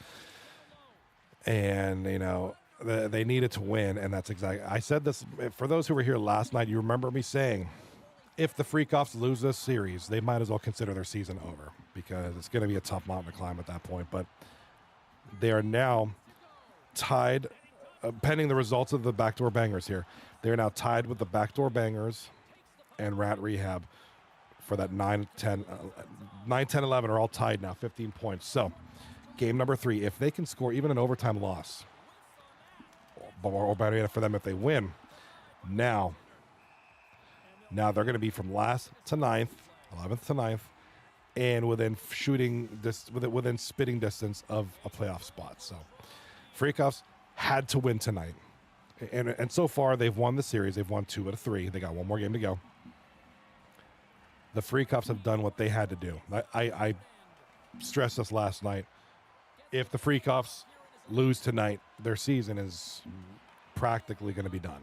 S1: And, you know, they needed to win, and that's exactly. I said this, for those who were here last night, you remember me saying, if the FreakOffs lose this series, they might as well consider their season over, because it's going to be a tough mountain to climb at that point. But they are now tied, pending the results of the Backdoor Bangers here. They're now tied with the Backdoor Bangers and Rat Rehab for that 9, 10, 11 are all tied now, 15 points. So, game number 3, if they can score even an overtime loss, or better yet for them if they win, now they're going to be from last to 9th, 11th to 9th, and within within spitting distance of a playoff spot. So, FreakOffs had to win tonight. And so far, they've won the series. They've won 2 out of 3. They got one more game to go. The FreakOffs have done what they had to do. I stressed this last night. If the FreakOffs lose tonight, their season is practically going to be done.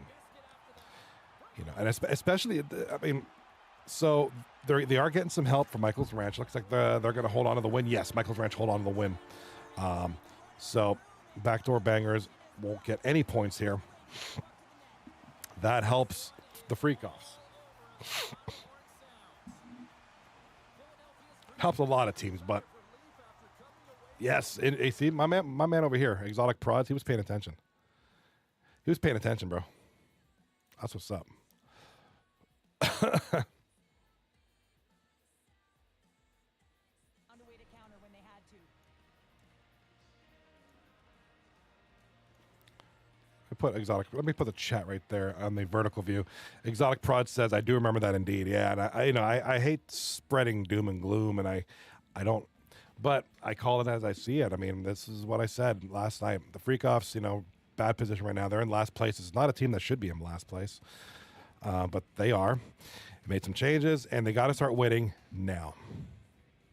S1: You know, and especially, I mean, so they are getting some help from Michael's Ranch. Looks like they're going to hold on to the win. Yes, Michael's Ranch hold on to the win. So Backdoor Bangers won't get any points here. That helps the FreakOffs. Helps a lot of teams, but yes, see my man over here, Exotic Prods, he was paying attention. He was paying attention, bro. That's what's up. Let me put the chat right there on the vertical view. Exotic Prod says, I do remember that indeed. Yeah, and I hate spreading doom and gloom, and I don't, but I call it as I see it. I mean, this is what I said last night. The FreakOffs, you know, bad position right now. They're in last place. It's not a team that should be in last place, but they are. Made some changes, and they got to start winning now.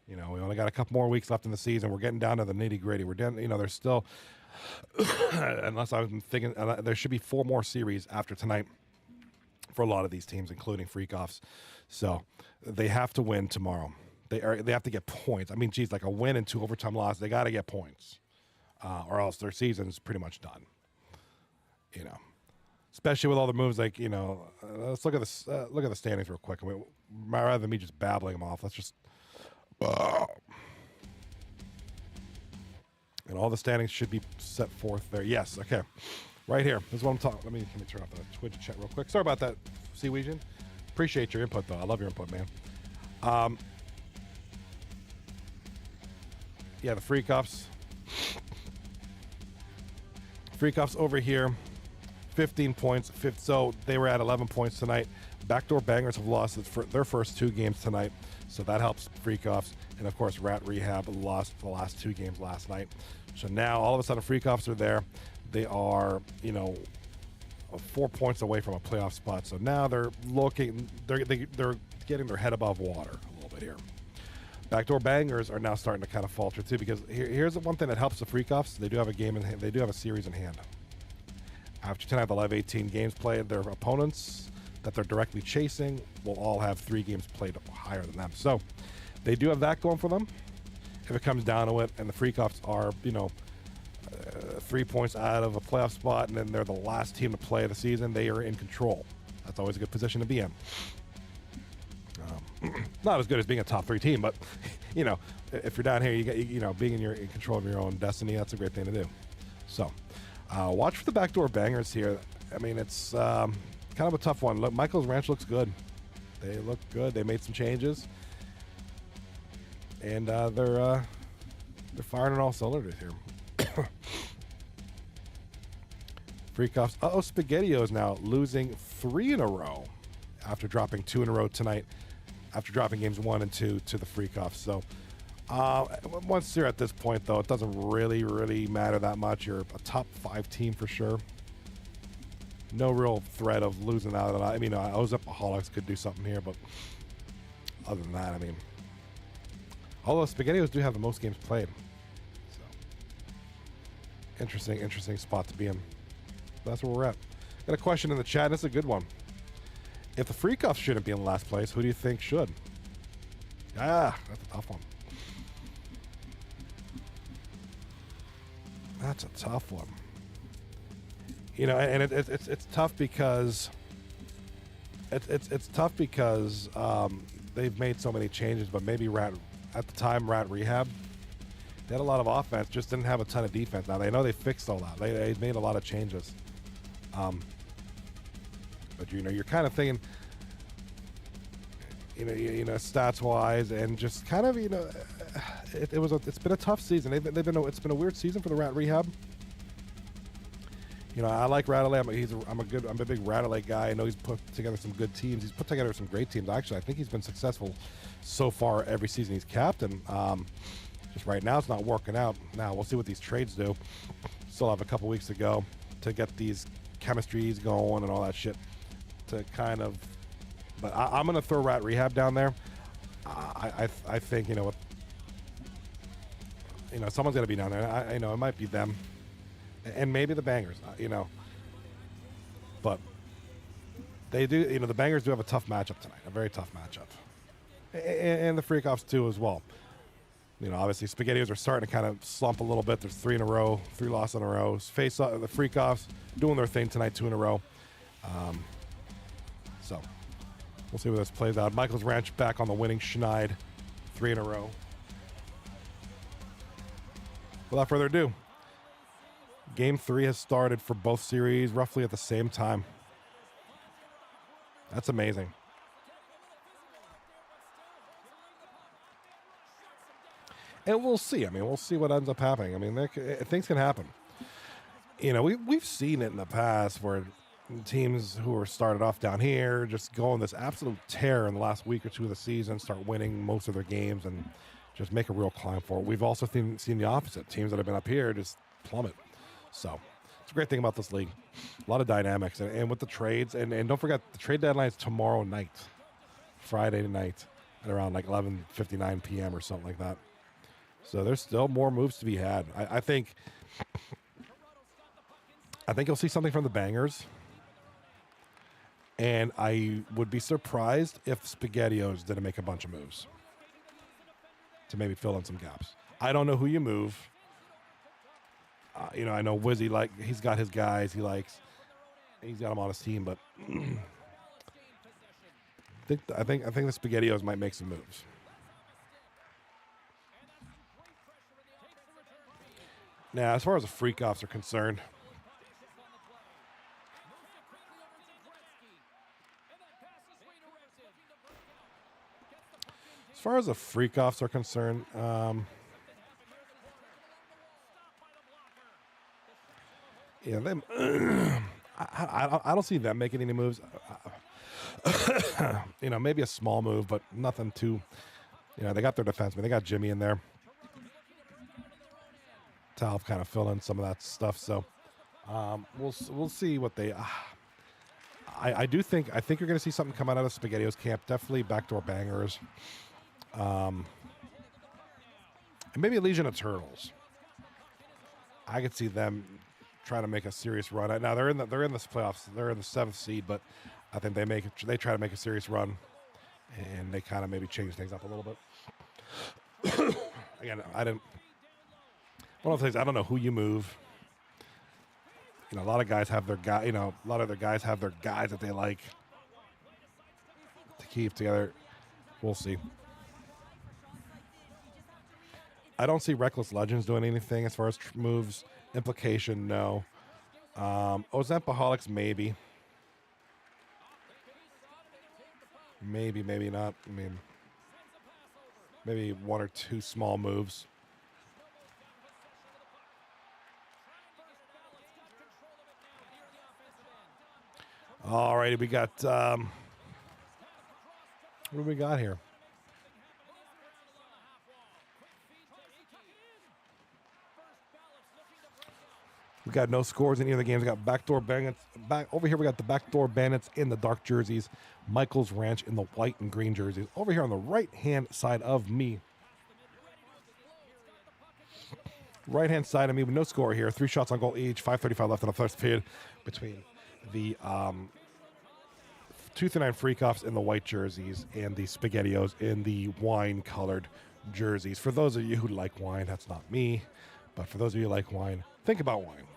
S1: You know, we only got a couple more weeks left in the season. We're getting down to the nitty gritty. We're down, you know, there's still, unless I'm thinking, there should be 4 more series after tonight for a lot of these teams, including FreakOffs. So they have to win tomorrow. They have to get points. I mean, geez, like a win and 2 overtime losses, they got to get points, or else their season's pretty much done. You know, especially with all the moves. Like, let's look at this. Look at the standings real quick. I mean, rather than me just babbling them off, let's just. And all the standings should be set forth there. Yes. Okay. Right here. This is what I'm talking. Let me turn off the Twitch chat real quick. Sorry about that, Seaweegian. Appreciate your input though. I love your input, man. Yeah, the FreakOffs. FreakOffs over here, 15 points. So they were at 11 points tonight. Backdoor Bangers have lost their first 2 games tonight, so that helps FreakOffs. And of course, Rat Rehab lost the last 2 games last night. So now all of a sudden, FreakOffs are there. They are, 4 points away from a playoff spot. So now they're looking, they're getting their head above water a little bit here. Backdoor Bangers are now starting to kind of falter too, because here's the one thing that helps the FreakOffs. They do have a game in hand. They do have a series in hand. After tonight, they'll have 18 games played. Their opponents that they're directly chasing will all have 3 games played higher than them. So they do have that going for them. If it comes down to it, and the FreakOffs are, 3 points out of a playoff spot, and then they're the last team to play the season, they are in control. That's always a good position to be in. Not as good as being a top 3 team, but if you're down here, you get being in control of your own destiny. That's a great thing to do. So, watch for the Backdoor Bangers here. I mean, it's kind of a tough one. Look, Michael's Ranch looks good. They look good. They made some changes, and they're firing on all cylinders here. FreakOffs. SpaghettiO is now losing 3 in a row after dropping 2 in a row tonight, after dropping games 1 and 2 to the FreakOffs. So once you're at this point, though, it doesn't really matter that much. You're a top 5 team for sure. No real threat of losing out. I mean, Ozapaholics could do something here, but other than that, I mean, although SpaghettiOs do have the most games played. So interesting spot to be in. That's where we're at. Got a question in the chat, and it's a good one. If the FreakOffs shouldn't be in last place, who do you think should? That's a tough one. That's a tough one. And it's tough because it's tough because they've made so many changes. But maybe Rat Rehab, they had a lot of offense, just didn't have a ton of defense. Now they know they fixed all that. They made a lot of changes. But you're kind of thinking, stats wise, and just kind of, it's been a tough season. It's been a weird season for the Rat Rehab. I like Rattler. I'm a big Rattler guy. I know he's put together some good teams. He's put together some great teams. Actually, I think he's been successful so far every season he's captain. Just right now, it's not working out. Now we'll see what these trades do. Still have a couple weeks to go to get these chemistries going and all that shit. To kind of, but I'm gonna throw Rat Rehab down there. I think someone's gonna be down there. It might be them, and maybe the Bangers. But they do. The Bangers do have a tough matchup tonight. A very tough matchup, and the FreakOffs too as well. Obviously SpaghettiOs are starting to kind of slump a little bit. There's 3 in a row, 3 losses in a row. Face the FreakOffs doing their thing tonight, 2 in a row. So we'll see where this plays out. Michael's Ranch back on the winning schneid, 3 in a row. Without further ado, Game 3 has started for both series roughly at the same time. That's amazing. And we'll see. I mean, we'll see what ends up happening. I mean, things can happen. We've seen it in the past where teams who are started off down here just go on this absolute tear in the last week or 2 of the season, start winning most of their games, and just make a real climb for it. We've also seen the opposite. Teams that have been up here just plummet. So it's a great thing about this league. A lot of dynamics. And with the trades, and don't forget, the trade deadline is tomorrow night, Friday night, at around like 11:59 p.m. or something like that. So there's still more moves to be had. I think you'll see something from the Bangers. And I would be surprised if SpaghettiOs didn't make a bunch of moves to maybe fill in some gaps. I don't know who you move. I know Wizzy, he's got his guys he likes. He's got him on his team, but I think the SpaghettiOs might make some moves. Now, as far as the FreakOffs are concerned, yeah, them. I don't see them making any moves. Maybe a small move, but nothing too. They got their defenseman. They got Jimmy in there. To help kind of fill in some of that stuff. So we'll see what they. I think you're going to see something come out of SpaghettiOs camp. Definitely backdoor bangers. And maybe a Legion of Turtles. I could see them trying to make a serious run. Now they're in the playoffs. They're in the 7th seed, but I think they try to make a serious run, and they kind of maybe change things up a little bit. Again, one of the things, I don't know who you move. A lot of guys have their guy. A lot of their guys have their guys that they like to keep together. We'll see. I don't see Reckless Legends doing anything as far as moves. Implication, no. Ozempaholics, maybe. Maybe not. I mean, maybe 1 or 2 small moves. All righty, we got, what do we got here? We got no scores in any of the games. We got backdoor bandits. Over here, we got the backdoor bandits in the dark jerseys. Michael's Ranch in the white and green jerseys. Over here on the right-hand side of me. Right-hand side of me with no score here. 3 shots on goal each. 5:35 left in the first period between the 239 FreakOffs in the white jerseys and the SpaghettiOs in the wine-colored jerseys. For those of you who like wine, that's not me. But for those of you who like wine, think about wine.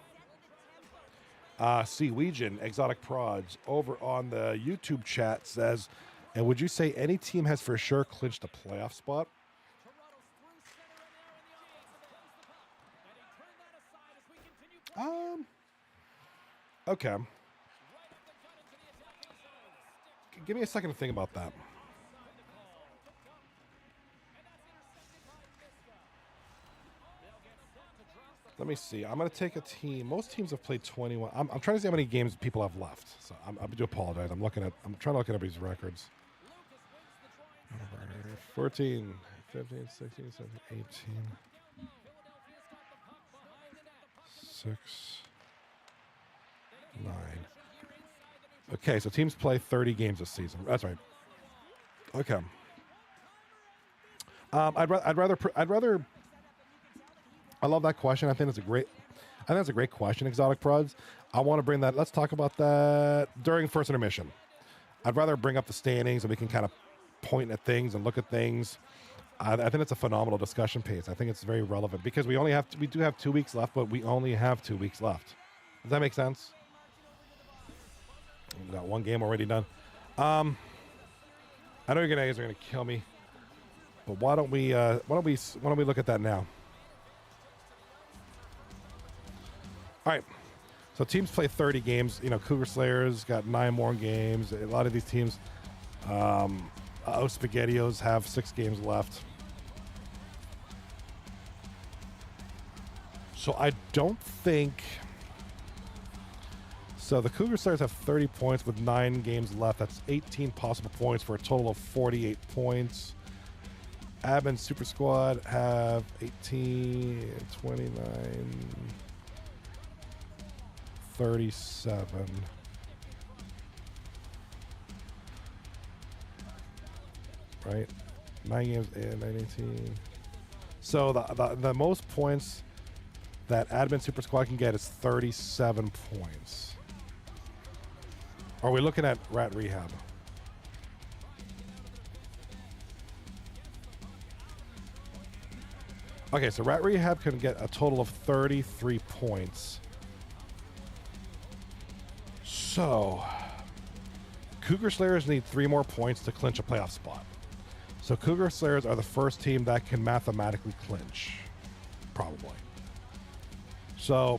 S1: Seawegian, Exotic Prods, over on the YouTube chat says, and would you say any team has for sure clinched a playoff spot? Okay. Give me a second to think about that. Let me see. I'm going to take a team. Most teams have played 21. I'm trying to see how many games people have left. So I do apologize. I'm trying to look at everybody's records. 14, 15, 16, 17, 18. 6, 9. Okay, so teams play 30 games this season. That's right. Okay. I'd rather. I love that question. I think that's a great question, Exotic Prods. I want to bring that. Let's talk about that during first intermission. I'd rather bring up the standings and we can kind of point at things and look at things. I think it's a phenomenal discussion piece. I think it's very relevant because we do have 2 weeks left, but we only have 2 weeks left. Does that make sense? We've got 1 game already done. I know you guys are gonna kill me, but why don't we look at that now? All right. So teams play 30 games. Cougar Slayers got 9 more games. A lot of these teams, SpaghettiOs have 6 games left. So I don't think. So the Cougar Slayers have 30 points with 9 games left. That's 18 possible points for a total of 48 points. Admin Super Squad have 18, 29, 37. Right? 9 games and 19. So the most points that Admin Super Squad can get is 37 points. Are we looking at Rat Rehab? Okay, so Rat Rehab can get a total of 33 points. So, Cougar Slayers need 3 more points to clinch a playoff spot. So Cougar Slayers are the first team that can mathematically clinch, probably. So,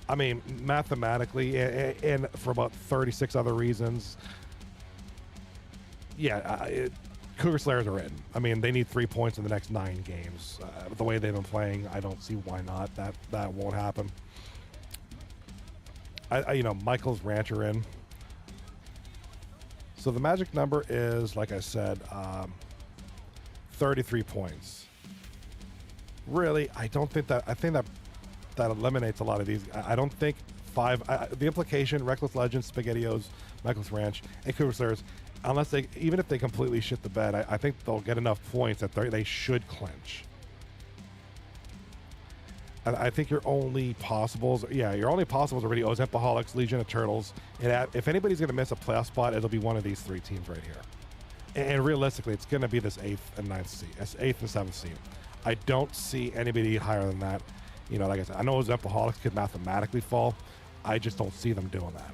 S1: I mean, mathematically, and for about 36 other reasons, yeah, Cougar Slayers are in. I mean, they need 3 points in the next 9 games. The way they've been playing, I don't see why not. That won't happen. Michael's Ranch are in. So the magic number is, like I said, 33 points. Really, I don't think that. I think that eliminates a lot of these. I don't think 5. The implication: Reckless Legends, SpaghettiOs, Michael's Ranch, and Cougar Slayers. Unless even if they completely shit the bed, I think they'll get enough points that they should clinch. And I think your only possibles are really Ozempaholics, Legion of Turtles. And if anybody's going to miss a playoff spot, it'll be one of these 3 teams right here. And realistically, it's going to be this 8th and 9th seed, 8th and 7th seed. I don't see anybody higher than that. Like I said, I know Ozempaholics could mathematically fall. I just don't see them doing that.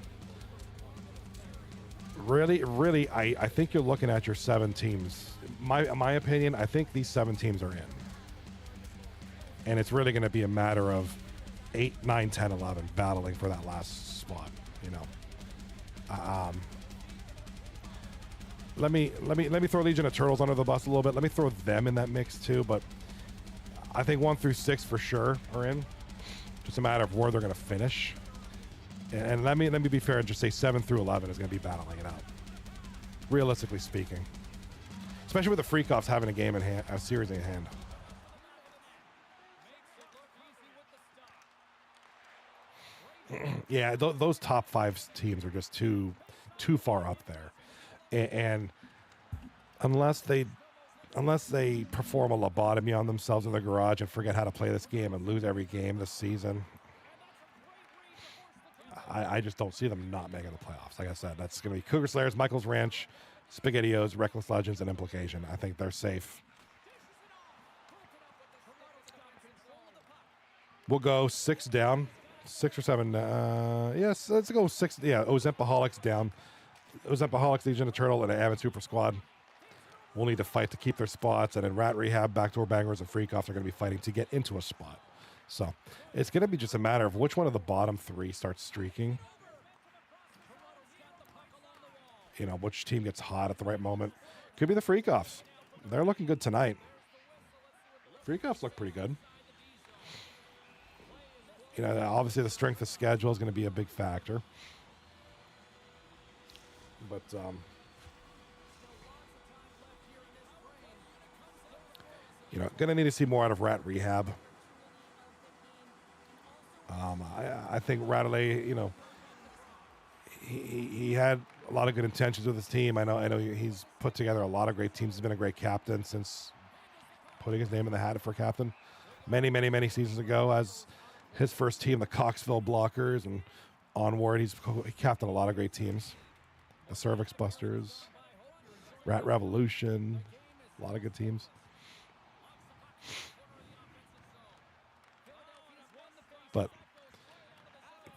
S1: Really, I think you're looking at your 7 teams. My opinion, I think these 7 teams are in. And it's really going to be a matter of 8, 9, 10, 11 battling for that last spot, Let me throw Legion of Turtles under the bus a little bit. Let me throw them in that mix too, but I think 1 through 6 for sure are in. Just a matter of where they're going to finish. And let me be fair and just say 7 through 11 is going to be battling it out. Realistically speaking. Especially with the FreakOffs having a game in hand, a series in hand. Yeah, those top 5 teams are just too far up there. And unless they perform a lobotomy on themselves in the garage and forget how to play this game and lose every game this season, I just don't see them not making the playoffs. Like I said, that's going to be Cougar Slayers, Michael's Ranch, SpaghettiOs, Reckless Legends, and Implication. I think they're safe. We'll go 6 down. 6 or 7. Yes, let's go 6. Yeah, Ozempaholics down. Ozempaholics, Legion of Turtle, and an Avid Super Squad will need to fight to keep their spots. And then Rat Rehab, Backdoor Bangers, and FreakOffs are going to be fighting to get into a spot. So it's going to be just a matter of which one of the bottom 3 starts streaking. Which team gets hot at the right moment. Could be the FreakOffs. They're looking good tonight. FreakOffs look pretty good. Obviously the strength of schedule is going to be a big factor. But, going to need to see more out of Rat Rehab. I think Rattler, he had a lot of good intentions with his team. I know he's put together a lot of great teams. He's been a great captain since putting his name in the hat for captain many seasons ago as his first team, the Coxville Blockers, and onward, he captained a lot of great teams. The Cervix Busters, Rat Revolution, a lot of good teams. But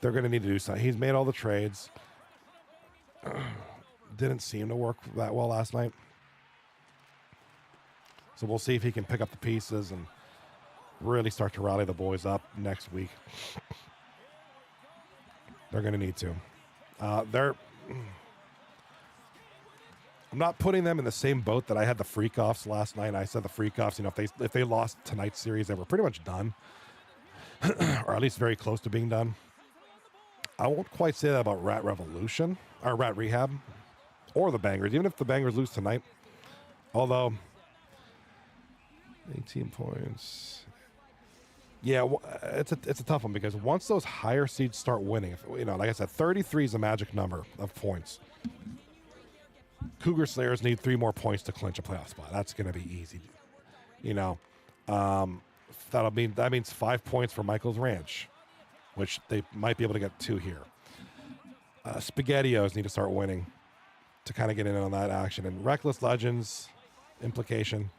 S1: they're going to need to do something. He's made all the trades. Didn't seem to work that well last night. So we'll see if he can pick up the pieces and really start to rally the boys up next week. They're going to need to. I'm not putting them in the same boat that I had the FreakOffs last night. I said the FreakOffs, if they lost tonight's series, they were pretty much done. Or at least very close to being done. I won't quite say that about Rat Revolution, or Rat Rehab, or the Bangers, even if the Bangers lose tonight. Although, 18 points. Yeah, it's a tough one because once those higher seeds start winning, like I said, 33 is a magic number of points. Cougar Slayers need 3 more points to clinch a playoff spot. That's going to be easy. That means 5 points for Michael's Ranch, which they might be able to get 2 here. SpaghettiOs need to start winning to kind of get in on that action. And Reckless Legends, Implication,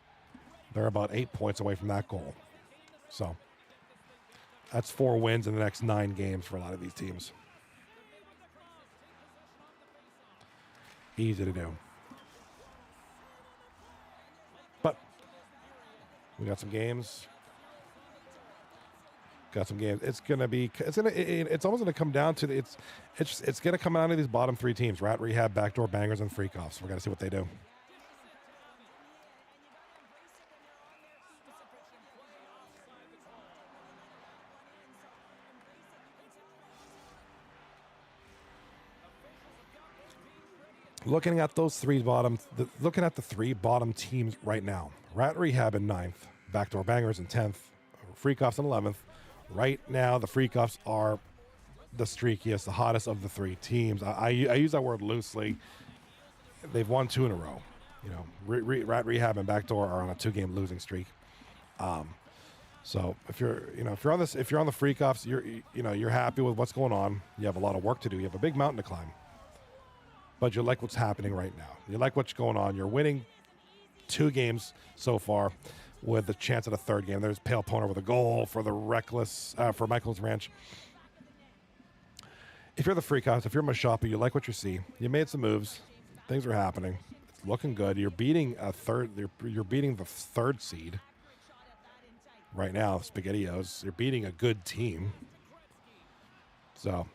S1: they're about 8 points away from that goal. So that's 4 wins in the next 9 games for a lot of these teams. Easy to do. But we got some games. Got some games. It's almost gonna come down to it's gonna come down to these bottom three teams: Rat Rehab, Backdoor, Bangers, and FreakOffs. We're gonna see what they do. Looking at those looking at the three bottom teams right now: Rat Rehab in 9th, Backdoor Bangers in 10th, FreakOffs in 11th. Right now, the FreakOffs are the streakiest, the hottest of the three teams. I use that word loosely. They've won 2 in a row. You know, Rat Rehab and Backdoor are on a 2-game losing streak. So if you're on the FreakOffs, you're happy with what's going on. You have a lot of work to do. You have a big mountain to climb. But you like what's happening right now. You like what's going on. You're winning 2 games so far with the chance at a 3rd game. There's Pale Poner with a goal for the Reckless, for Michael's Ranch. If you're the FreakOffs, if you're Mashapa, you like what you see. You made some moves. Things are happening. It's looking good. You're beating you're beating the 3rd seed right now, SpaghettiOs. You're beating a good team. So,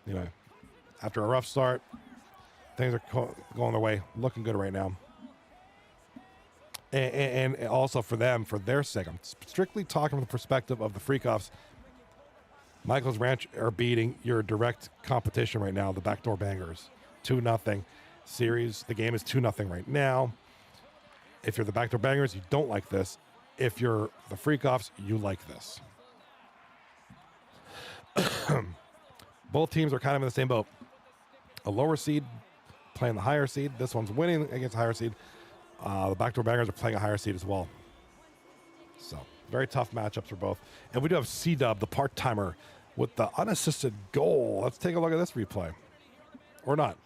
S1: after a rough start, things are going their way, looking good right now. And also for them, for their sake, I'm strictly talking from the perspective of the FreakOffs. Michael's Ranch are beating your direct competition right now, the Backdoor Bangers, 2-0 series. The game is 2-0 right now. If you're the Backdoor Bangers, you don't like this. If you're the FreakOffs, you like this. Both teams are kind of in the same boat. A lower seed playing the higher seed. This one's winning against the higher seed. The Backdoor Bangers are playing a higher seed as well. So, very tough matchups for both. And we do have C-Dub, the part-timer, with the unassisted goal. Let's take a look at this replay. Or not.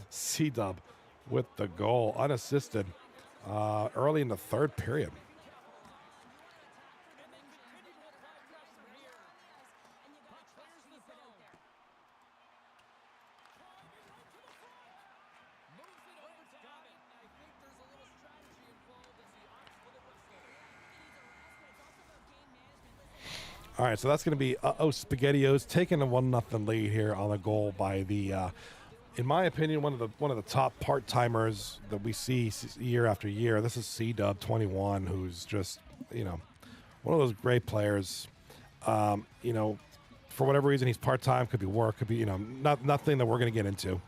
S1: C-Dub with the goal, unassisted, early in the 3rd period. All right, so that's going to be SpaghettiOs taking a 1-0 lead here on the goal by the, in my opinion, one of the top part timers that we see year after year. This is C-Dub 21, who's just one of those great players. For whatever reason, he's part time. Could be work. Could be nothing that we're going to get into.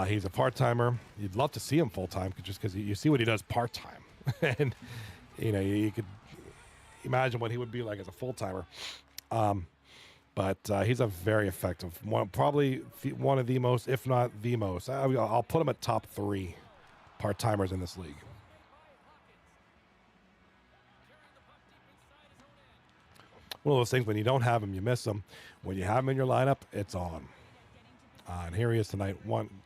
S1: He's a part timer. You'd love to see him full time, just because you see what he does part time, and you could imagine what he would be like as a full-timer. But he's a very effective one, probably one of the most, if not the most. I'll put him at top 3 part-timers in this league. One of those things, when you don't have him, you miss him. When you have him in your lineup, it's on. And here he is tonight.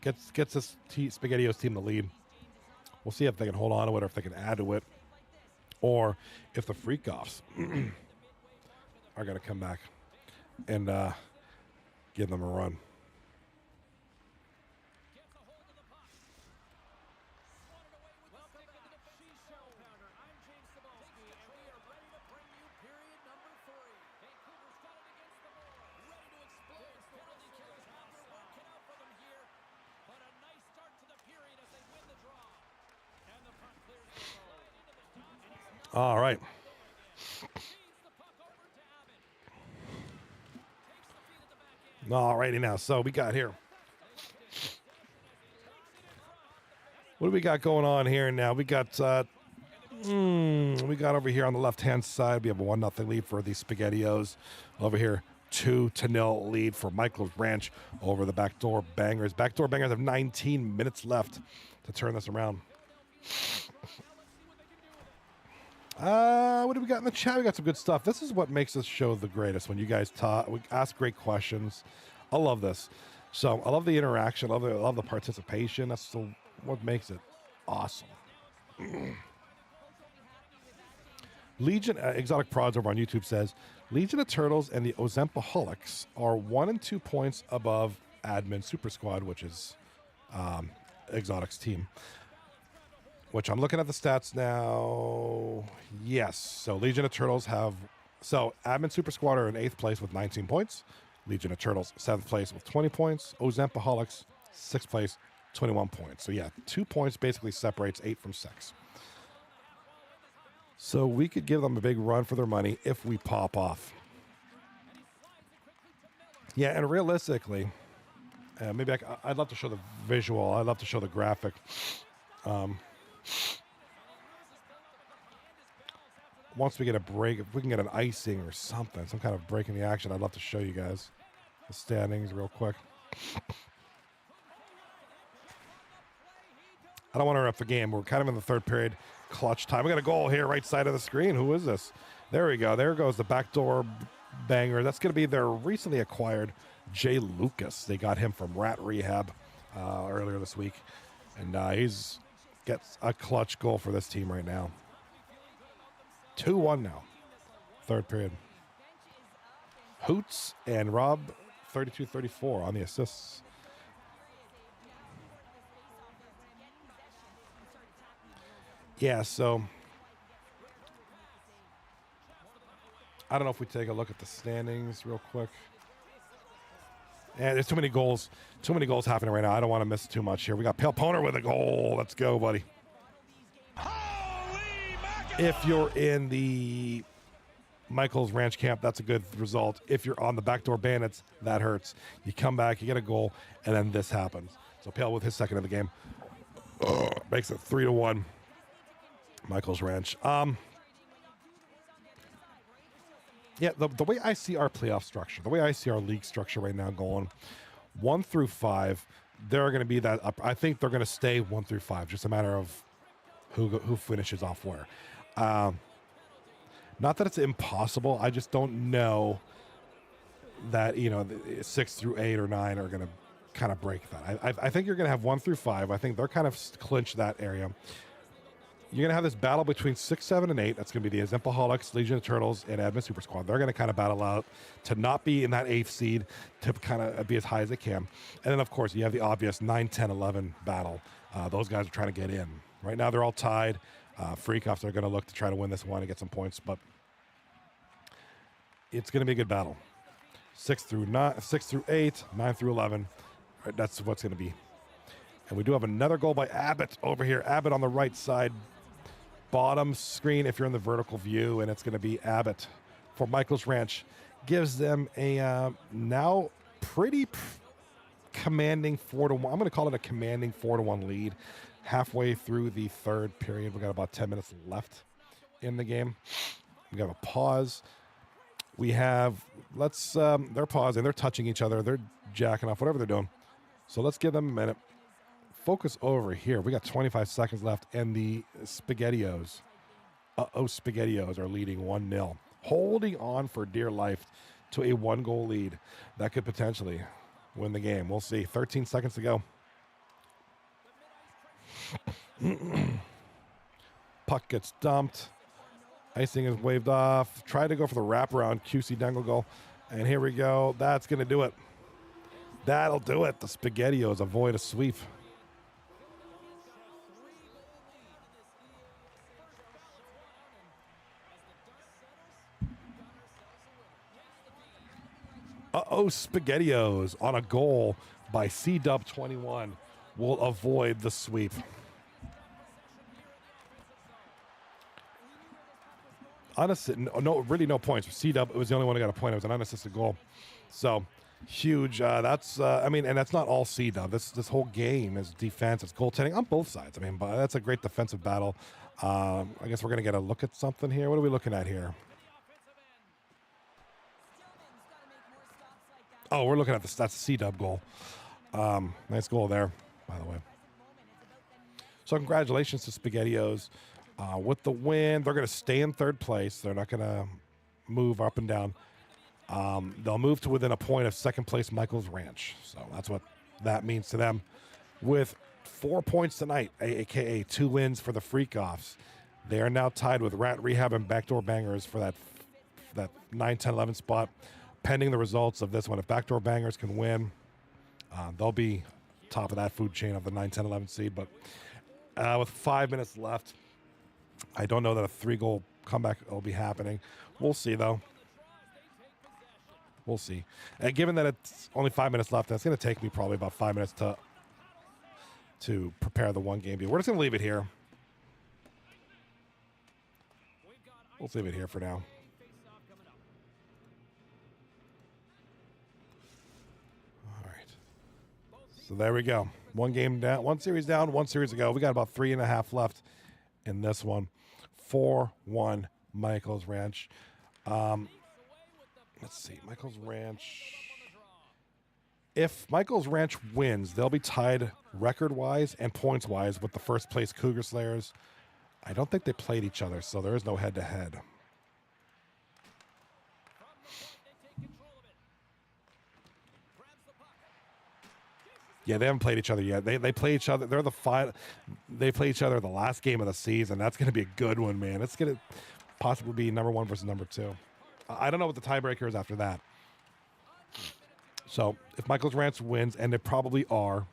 S1: Gets this SpaghettiOs team the lead. We'll see if they can hold on to it, or if they can add to it, or if the FreakOffs are going to come back and give them a run. All right. All righty now. So we got here. What do we got going on here now? We got over here on the left-hand side, we have a 1-0 lead for the SpaghettiOs. Over here, 2-0 lead for Michael's Ranch over the Backdoor Bangers. Backdoor Bangers have 19 minutes left to turn this around. What do we got in the chat? We got some good stuff. This is what makes this show the greatest, when you guys we ask great questions. I love this. So I love the interaction. I love the participation. That's what makes it awesome. Legion Exotic Prods over on YouTube says Legion of Turtles and the Ozempaholics are 1 and 2 points above Admin Super Squad, which is Exotics team. Which I'm looking at the stats now. Yes. So Legion of Turtles have... So Admin Super Squad are in 8th place with 19 points. Legion of Turtles, 7th place with 20 points. Ozempaholics, 6th place, 21 points. So yeah, 2 points basically separates 8 from 6. So we could give them a big run for their money if we pop off. Yeah, and realistically, maybe I'd love to show the visual. I'd love to show the graphic. Once we get a break, if we can get an icing or something, some kind of break in the action, I'd love to show you guys the standings real quick. I don't want to interrupt the game. We're kind of in the third period, clutch time. We got a goal here, right side of the screen. Who is this? There we go. There goes the backdoor banger. That's going to be their recently acquired Jay Lucas. They got him from Rat Rehab earlier this week, and he's gets a clutch goal for this team right now. 2-1 now, third period. Hoots and Rob, 32-34 on the assists. Yeah, so I don't know if we take a look at the standings real quick. And there's too many goals happening right now. I don't want to miss too much here. We got Pale Poner with a goal. Let's go, buddy. If you're in the Michael's Ranch camp, that's a good result. If you're on the Backdoor Bandits, that hurts. You come back, you get a goal, and then this happens. So Pale with his second of the game. Makes it 3-1. Michael's Ranch. Yeah, the way I see our playoff structure, the way I see our league structure right now going, 1 through 5, they're going to be that up. I think they're going to stay 1 through 5, just a matter of who finishes off where. Not that it's impossible. I just don't know that, 6 through 8 or 9 are going to kind of break that. I think you're going to have 1 through 5. I think they're kind of clinched that area. You're going to have this battle between 6, 7, and 8. That's going to be the Azempaholics, Legion of Turtles, and Admin Super Squad. They're going to kind of battle out to not be in that 8th seed, to kind of be as high as they can. And then, of course, you have the obvious 9, 10, 11 battle. Those guys are trying to get in. Right now, they're all tied. FreakOffs are going to look to try to win this one and get some points, but it's going to be a good battle. 6 through 8, 9 through 11. Right, that's what's going to be. And we do have another goal by Abbott over here. Abbott on the right side. Bottom screen if you're in the vertical view, and it's going to be Abbott for Michael's Ranch. Gives them a now pretty commanding 4-1. I'm going to call it a commanding 4-1 lead. Halfway through the third period, we got about 10 minutes left in the game. We have a pause. We have they're pausing, they're touching each other, they're jacking off, whatever they're doing. So let's give them a minute. Focus over here. We got 25 seconds left, and the SpaghettiOs, SpaghettiOs are leading 1-0, holding on for dear life to a 1-goal lead that could potentially win the game. We'll see. 13 seconds to go. Puck gets dumped. Icing is waved off. Try to go for the wraparound QC dangle goal, and here we go. That's going to do it. That'll do it. The SpaghettiOs avoid a sweep. SpaghettiOs on a goal by C-Dub21 will avoid the sweep. Really no points. C-Dub, it was the only one who got a point. It was an unassisted goal. So, huge. And that's not all C-Dub. This whole game is defense. It's goaltending on both sides. But that's a great defensive battle. I guess we're going to get a look at something here. What are we looking at here? Oh, we're looking at this. That's a C-Dub goal. Nice goal there, by the way. So congratulations to SpaghettiOs. With the win, they're going to stay in third place. They're not going to move up and down. They'll move to within a point of second place Michael's Ranch. So that's what that means to them. With 4 points tonight, a.k.a. 2 wins for the FreakOffs. They are now tied with Rat Rehab and Backdoor Bangers for that 9, 10, 11 spot. Pending the results of this one, if Backdoor Bangers can win, they'll be top of that food chain of the 9, 10, 11 seed. But with 5 minutes left, I don't know that a 3-goal comeback will be happening. We'll see, though. We'll see. And given that it's only 5 minutes left, that's going to take me probably about 5 minutes to prepare the one game deal. We're just going to leave it here. We'll leave it here for now. All right. So there we go. One game down, one series down, one series to go. We got about 3.5 left in this one. 4-1 Michael's Ranch. Let's see. Michael's Ranch. If Michael's Ranch wins, they'll be tied record-wise and points-wise with the first place Cougar Slayers. I don't think they played each other, so there is no head-to-head. Yeah, they haven't played each other yet. They play each other. They're the final. They play each other the last game of the season. That's going to be a good one, man. It's going to possibly be number 1 versus number 2. I don't know what the tiebreaker is after that. So if Michael's Ranch wins, and they probably are,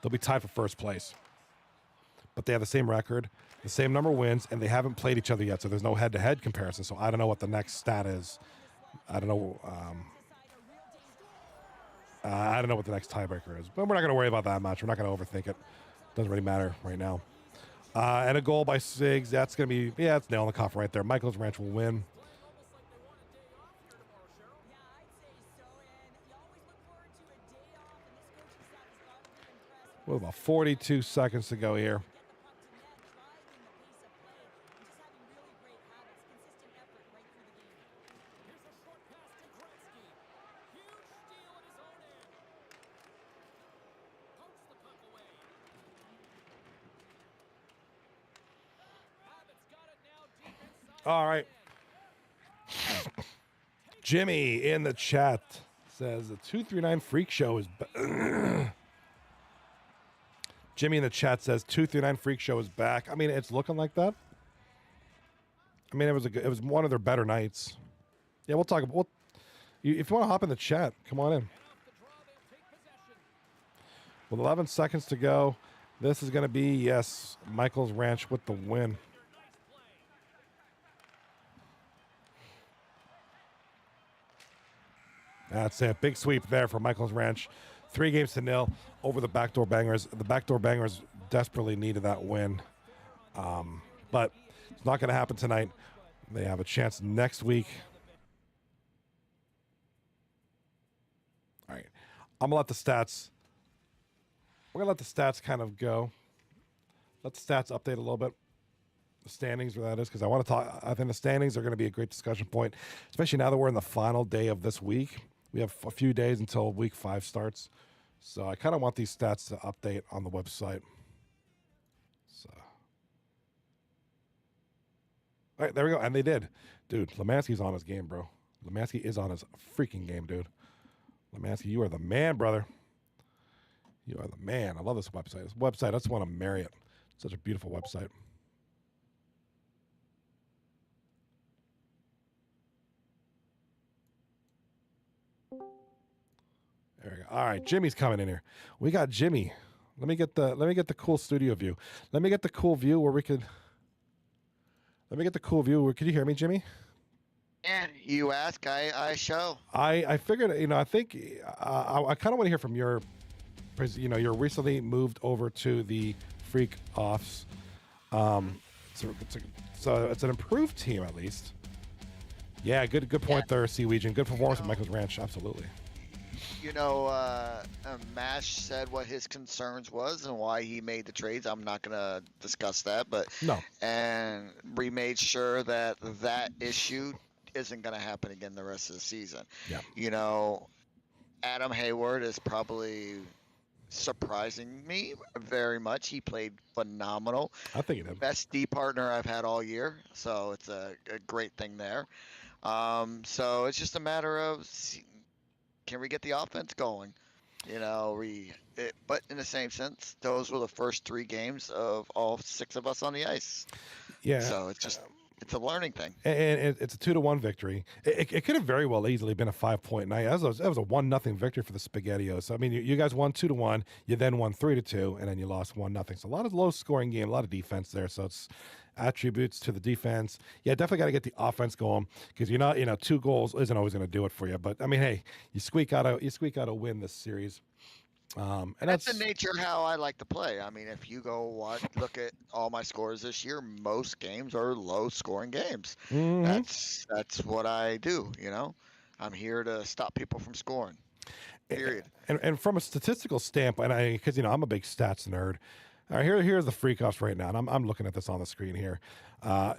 S1: they'll be tied for first place. But they have the same record, the same number of wins, and they haven't played each other yet. So there's no head-to-head comparison. So I don't know what the next stat is. I don't know. I don't know what the next tiebreaker is, but we're not going to worry about that much. We're not going to overthink it. Doesn't really matter right now. And a goal by Siggs. That's going to be, yeah, it's nail in the coffin right there. Michael's Ranch will win. With about 42 seconds to go here. All right. Jimmy in the chat says the 239 Freak Show is Jimmy in the chat says 239 Freak Show is back. I mean, it's looking like that. I mean, it was one of their better nights. Yeah, we'll talk about if you want to hop in the chat, come on in. With 11 seconds to go, this is going to be, yes, Michael's Ranch with the win. That's it. Big sweep there for Michael's Ranch. 3-0 over the Backdoor Bangers. The Backdoor Bangers desperately needed that win. But it's not going to happen tonight. They have a chance next week. All right. I'm going to let the stats. We're going to let the stats kind of go. Let the stats update a little bit. The standings, where that is, because I want to talk. I think the standings are going to be a great discussion point, especially now that we're in the final day of this week. We have a few days until week 5 starts. So I kind of want these stats to update on the website. So, all right, there we go. And they did. Dude, Lemansky's on his game, bro. Lemansky is on his freaking game, dude. Lemansky, you are the man, brother. You are the man. I love this website. This website, I just want to marry it. It's such a beautiful website. There we go. All right, Jimmy's coming in here. We got Jimmy. Let me get the cool studio view. Let me get the cool view where we could. Let me get the cool view where. Could you hear me, Jimmy?
S4: Yeah, you ask, I show.
S1: I figured, I think I kind of want to hear from your, you're recently moved over to the FreakOffs. So it's an improved team at least. Yeah, good point there, Seawegian. Good performance at Michael's Ranch, absolutely.
S4: Mash said what his concerns was and why he made the trades. I'm not going to discuss that, but
S1: no.
S4: And we made sure that issue isn't going to happen again the rest of the season.
S1: Yeah.
S4: Adam Hayward is probably surprising me very much. He played phenomenal.
S1: I think he did.
S4: Best D partner I've had all year, so it's a great thing there. So it's just a matter of can we get the offense going? But in the same sense, those were the first 3 games of all 6 of us on the ice.
S1: Yeah.
S4: So it's just It's a learning thing.
S1: And it's a 2-1 victory. It could have very well easily been a 5-point night. That was a 1-0 victory for the Spaghettios. So I mean, you guys won 2-1. You then won 3-2, and then you lost 1-0. So a lot of low scoring game, a lot of defense there. So it's attributes to the defense. Yeah, definitely got to get the offense going because you're not, 2 goals isn't always going to do it for you. But I mean, hey, you squeak out a win this series. And
S4: That's the nature how I like to play. I mean, if you look at all my scores this year, most games are low scoring games.
S1: Mhm.
S4: That's what I do. I'm here to stop people from scoring. Period.
S1: And from a statistical standpoint, because I'm a big stats nerd. All right, here's the FreakOffs right now, and I'm looking at this on the screen here.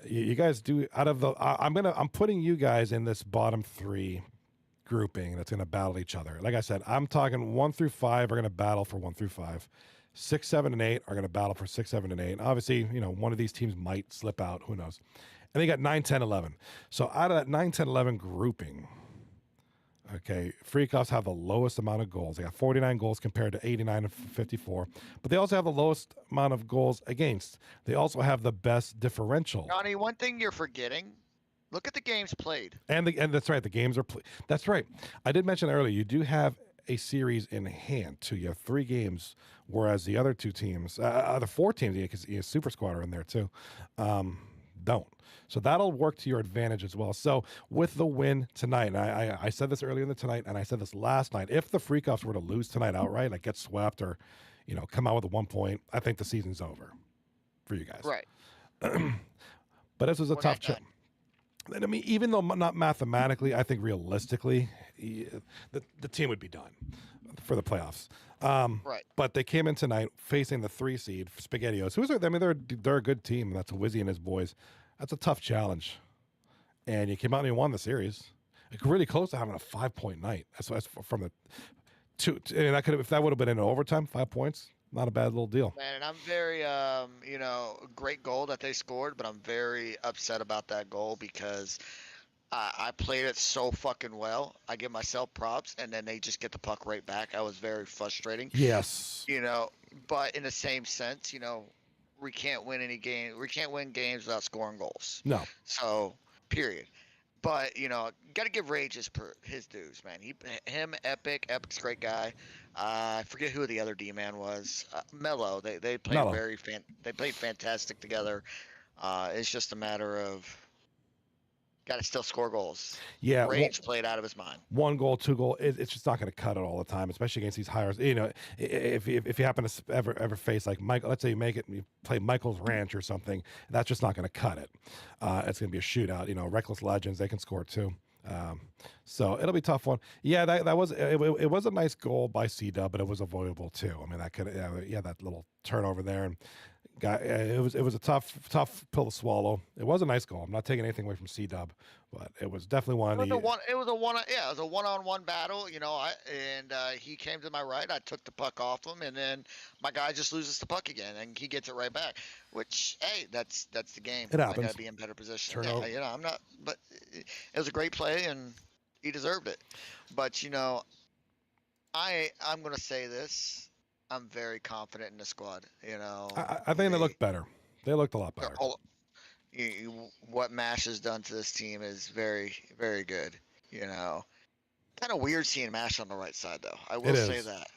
S1: You guys do out of the I'm putting you guys in this bottom 3 grouping that's going to battle each other. Like I said, I'm talking 1 through 5 are going to battle for 1 through 5. 6, 7, and 8 are going to battle for 6, 7, and 8. Obviously, one of these teams might slip out. Who knows? And they got 9, 10, 11. So out of that 9, 10, 11 grouping, okay, FreakOffs have the lowest amount of goals. They got 49 goals compared to 89 and 54. But they also have the lowest amount of goals against. They also have the best differential.
S4: Johnny, one thing you're forgetting. Look at the games played.
S1: And that's right. The games are that's right. I did mention earlier, you do have a series in hand too. You have 3 games, whereas the other 2 teams, other 4 teams, because Super Squad are in there too, don't. So that'll work to your advantage as well. So with the win tonight, and I said this earlier in the tonight, and I said this last night, if the FreakOffs were to lose tonight outright, like get swept or, come out with a 1 point, I think the season's over for you guys.
S4: Right.
S1: But this was a tough challenge. I mean, even though not mathematically, I think realistically, the team would be done for the playoffs.
S4: Right.
S1: But they came in tonight facing the 3 seed Spaghettios. They're a good team. That's Wizzy and his boys. That's a tough challenge. And you came out and you won the series. Like really close to having a 5-point night. That's from the 2. And if that would have been in overtime, 5 points. Not a bad little deal.
S4: Man, and I'm very, great goal that they scored, but I'm very upset about that goal because I played it so fucking well. I give myself props, and then they just get the puck right back. I was very frustrating.
S1: Yes.
S4: But in the same sense, we can't win any game. We can't win games without scoring goals.
S1: No.
S4: So, period. But got to give Rage his dues, man. Epic's a great guy. I forget who the other D-man was. Mello. They played
S1: Mello.
S4: They played fantastic together. It's just a matter of got to still score goals.
S1: Yeah,
S4: Rage played out of his mind.
S1: 1 goal, 2 goal. It's just not going to cut it all the time, especially against these hires. If you happen to ever face like Michael, let's say you play Michael's Ranch or something, that's just not going to cut it. It's going to be a shootout. Reckless Legends, they can score too. So it'll be a tough one. Yeah, that was it was a nice goal by C-Dub, but it was avoidable too. I mean, that could that little turnover there and. It was a tough pill to swallow. It was a nice goal. I'm not taking anything away from C-Dub, but it was definitely one.
S4: It was a one-on-one battle. He came to my right. I took the puck off him, and then my guy just loses the puck again, and he gets it right back. Which, hey, that's the game.
S1: It happens.
S4: I gotta be in better position.
S1: Turnover.
S4: Yeah, I'm not. But it was a great play, and he deserved it. But I'm gonna say this. I'm very confident in the squad.
S1: I think they look better. They looked a lot better.
S4: What Mash has done to this team is very, very good. Kind of weird seeing Mash on the right side, though. I will say that.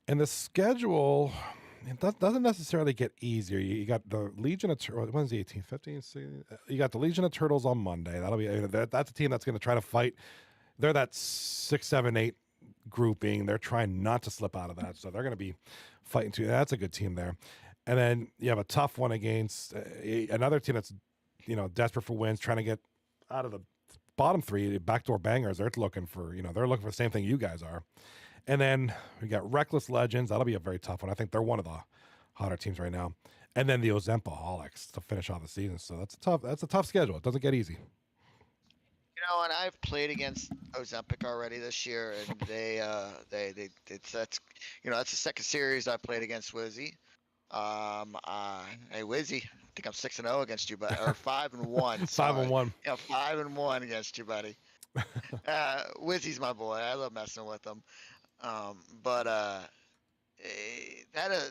S1: And the schedule, doesn't necessarily get easier. You got the Legion of Turtles. When's the 18th, 15th? You got the Legion of Turtles on Monday. That'll be that's a team that's going to try to fight. They're that 6, 7, 8 grouping. They're trying not to slip out of that, so they're going to be fighting too. That's a good team there. And then you have a tough one against another team that's desperate for wins, trying to get out of the bottom 3. Backdoor Bangers. They're looking for the same thing you guys are. And then we got Reckless Legends. That'll be a very tough one. I think they're one of the hotter teams right now. And then the Ozempaholics to finish off the season. So that's a tough schedule. It doesn't get easy.
S4: And I've played against Ozempic already this year, and that's the second series I played against Wizzy. Hey Wizzy, I think I'm 6-0 against you, but or 5-1.
S1: 5-1.
S4: Yeah, 5-1 against you, buddy. Wizzy's my boy. I love messing with him. But that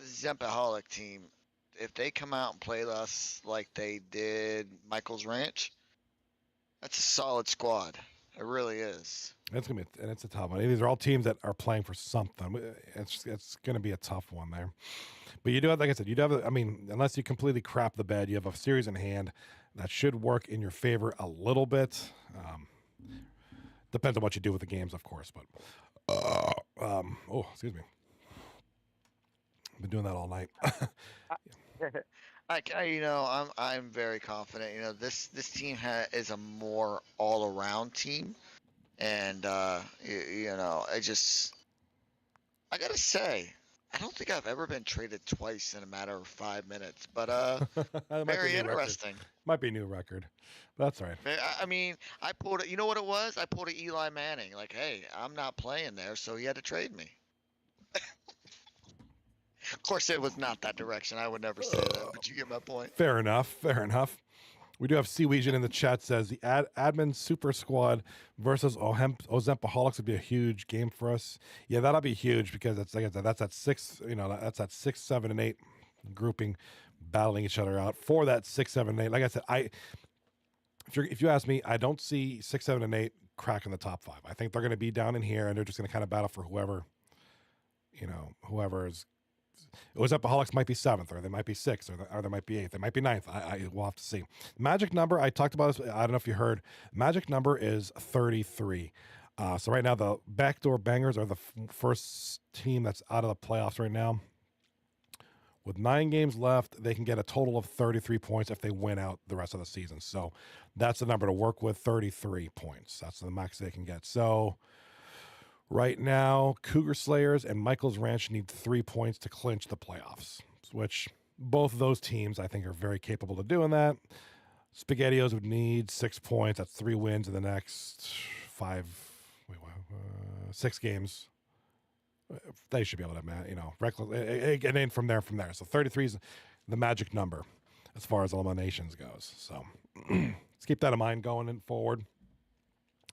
S4: Zempaholic team, if they come out and play us like they did Michael's Ranch, that's a solid squad. It really is.
S1: It's gonna be, and it's a tough one. These are all teams that are playing for something. It's gonna be a tough one there. But you do have, like I said, you do have. I mean, unless you completely crap the bed, you have a series in hand that should work in your favor a little bit. Depends on what you do with the games, of course. But oh, excuse me. I've been doing that all night.
S4: I'm very confident. This team is a more all around team, and I gotta say, I don't think I've ever been traded twice in a matter of 5 minutes, but
S1: That might be
S4: very
S1: a new record.
S4: interesting.
S1: Might be a new record. That's all right.
S4: I mean, I pulled it. You know what it was? I pulled an Eli Manning. Like, hey, I'm not playing there, so he had to trade me. Of course, it was not that direction. I would never say that, but you get my point.
S1: Fair enough. Fair enough. We do have Seawegian in the chat says the admin super squad versus Ozempaholics would be a huge game for us. Yeah, that'll be huge because it's like I said, that's at 6, that's at 6, 7, and 8 grouping battling each other out for that 6, 7, and 8. Like I said, if you ask me, I don't see 6, 7, and 8 cracking the top 5. I think they're going to be down in here and they're just going to kind of battle for whoever is. Ozempaholics might be 7th, or they might be 6th, or they might be 8th. They might be 9th. We'll have to see. Magic number, I talked about this. I don't know if you heard. Magic number is 33. So right now, the Backdoor Bangers are the first team that's out of the playoffs right now. With 9 games left, they can get a total of 33 points if they win out the rest of the season. So that's the number to work with, 33 points. That's the max they can get. So right now, Cougar Slayers and Michael's Ranch need 3 points to clinch the playoffs, which both of those teams, I think, are very capable of doing that. SpaghettiOs would need 6 points. That's 3 wins in the next 6 games. They should be able to, reckless, and then from there. So 33 is the magic number as far as eliminations goes. So let's keep that in mind going forward.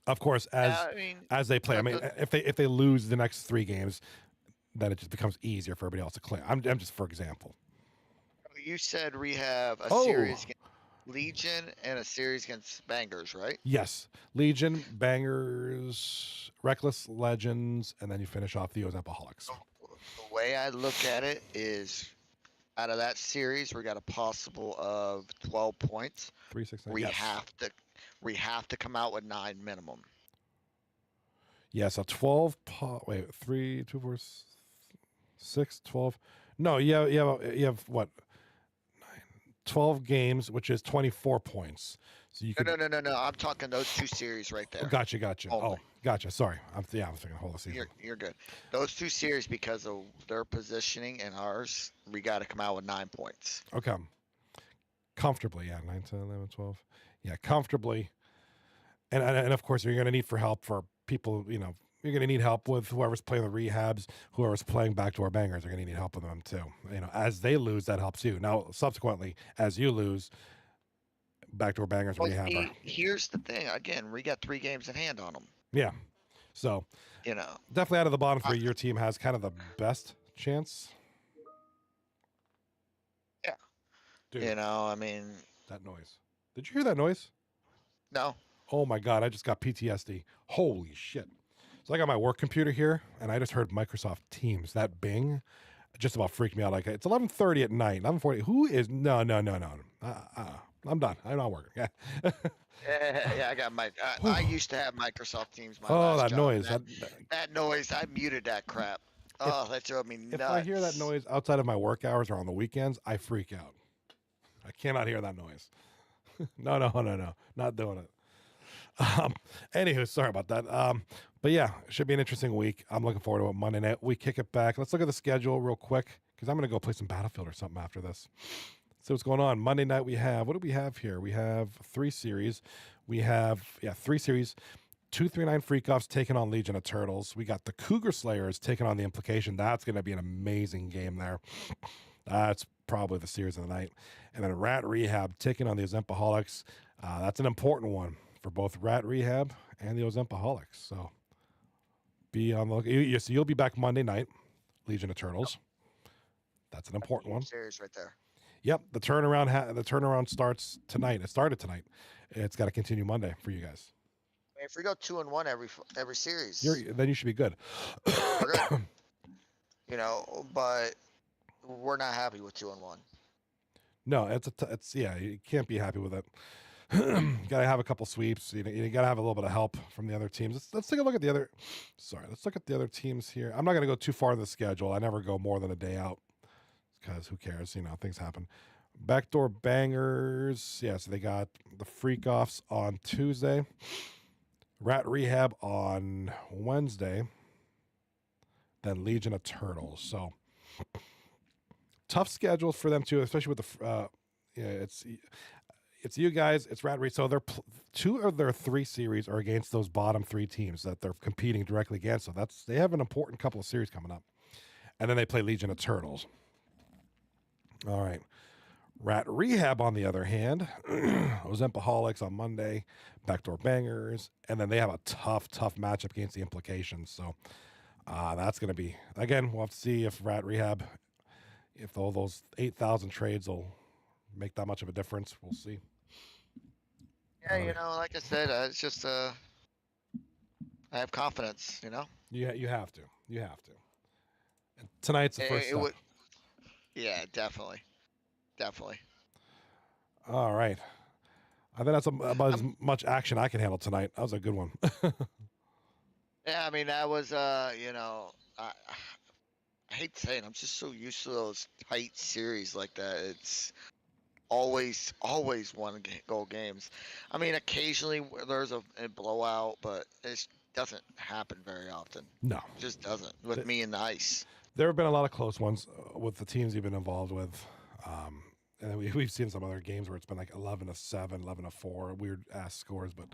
S1: Of course, as they play. I mean, if they lose the next 3 games, then it just becomes easier for everybody else to clear. I'm just for example.
S4: You said we have a series against Legion and a series against Bangers, right?
S1: Yes, Legion, Bangers, Reckless Legends, and then you finish off the Ozempaholics.
S4: The way I look at it is, out of that series, we got a possible of 12 points.
S1: 3, 6, 9.
S4: We have to come out with 9 minimum.
S1: Yeah, so 12. 3, 2, 4, 6, 12. No, you have what? 12 games, which is 24 points. So you could.
S4: No. I'm talking those 2 series right there.
S1: Gotcha.
S4: Only.
S1: Oh, gotcha. Sorry. I'm thinking the whole season.
S4: You're good. Those 2 series, because of their positioning and ours, we got to come out with 9 points.
S1: Okay. Comfortably, yeah. 9, 10, 11, 12. Yeah, comfortably. And of course, you're going to need help for people, you're going to need help with whoever's playing the rehabs, whoever's playing Backdoor Bangers are going to need help with them too. As they lose, that helps you. Now, subsequently, as you lose, Backdoor Bangers rehab.
S4: Here's the thing. Again, we got 3 games in hand on them.
S1: Yeah. So, definitely out of the bottom 3, your team has kind of the best chance.
S4: Yeah.
S1: Dude,
S4: I mean.
S1: That noise. Did you hear that noise?
S4: No.
S1: Oh my God, I just got PTSD. Holy shit. So I got my work computer here, and I just heard Microsoft Teams. That bing just about freaked me out. Like, it's 11:30 at night. 11:40. Who is? No. I'm done. I'm not working.
S4: Yeah, I got I used to have Microsoft Teams.
S1: That
S4: job.
S1: noise.
S4: That noise. I muted that crap. That drove me nuts.
S1: If I hear that noise outside of my work hours or on the weekends, I freak out. I cannot hear that noise. No. Not doing it. Anywho, sorry about that. But yeah, it should be an interesting week. I'm looking forward to it. Monday night, we kick it back. Let's look at the schedule real quick because I'm going to go play some Battlefield or something after this. See what's going on. Monday night, what do we have here? We have 3 series. We have, 3 series. 239 FreakOffs taking on Legion of Turtles. We got the Cougar Slayers taking on the Implication. That's going to be an amazing game there. That's probably the series of the night. And then Rat Rehab taking on the Ozempaholics. That's an important one for both Rat Rehab and the Ozempaholics. So be on the look. You'll be back Monday night, Legion of Turtles. That's an important one.
S4: Series right there.
S1: Yep, the turnaround starts tonight. It started tonight. It's got to continue Monday for you guys.
S4: I mean, if we go 2-1 every series,
S1: Then you should be good.
S4: we're good. But we're not happy with 2-1.
S1: No, it's you can't be happy with it. You got to have a couple sweeps. You got to have a little bit of help from the other teams. Let's take a look at the other. Sorry, let's look at the other teams here. I'm not going to go too far in the schedule. I never go more than a day out because who cares? Things happen. Backdoor bangers. Yeah, so they got the FreakOffs on Tuesday. Rat Rehab on Wednesday. Then Legion of Turtles. So tough schedules for them too, especially with the it's you guys, it's Rat Rehab. So two of their three series are against those bottom three teams that they're competing directly against. So they have an important couple of series coming up, and then they play Legion of Turtles. All right. Rat Rehab, on the other hand, Ozempaholics on Monday, Backdoor Bangers, and then they have a tough matchup against the Implications. So that's going to be, again, we'll have to see if Rat Rehab, if all those 8,000 trades will make that much of a difference. We'll see.
S4: Yeah, like I said, it's just I have confidence.
S1: You have to. And tonight's the first step.
S4: Yeah, definitely.
S1: All right. I think that's about as much action I can handle tonight. That was a good one.
S4: Yeah, I mean that was I hate saying I'm just so used to those tight series like that. It's always one goal games. I mean occasionally there's a blowout, but it doesn't happen very often.
S1: No,
S4: it just doesn't with me and the ice.
S1: There have been a lot of close ones with the teams you've been involved with. And then we've seen some other games where it's been like 11-7, 11-4, weird ass scores, but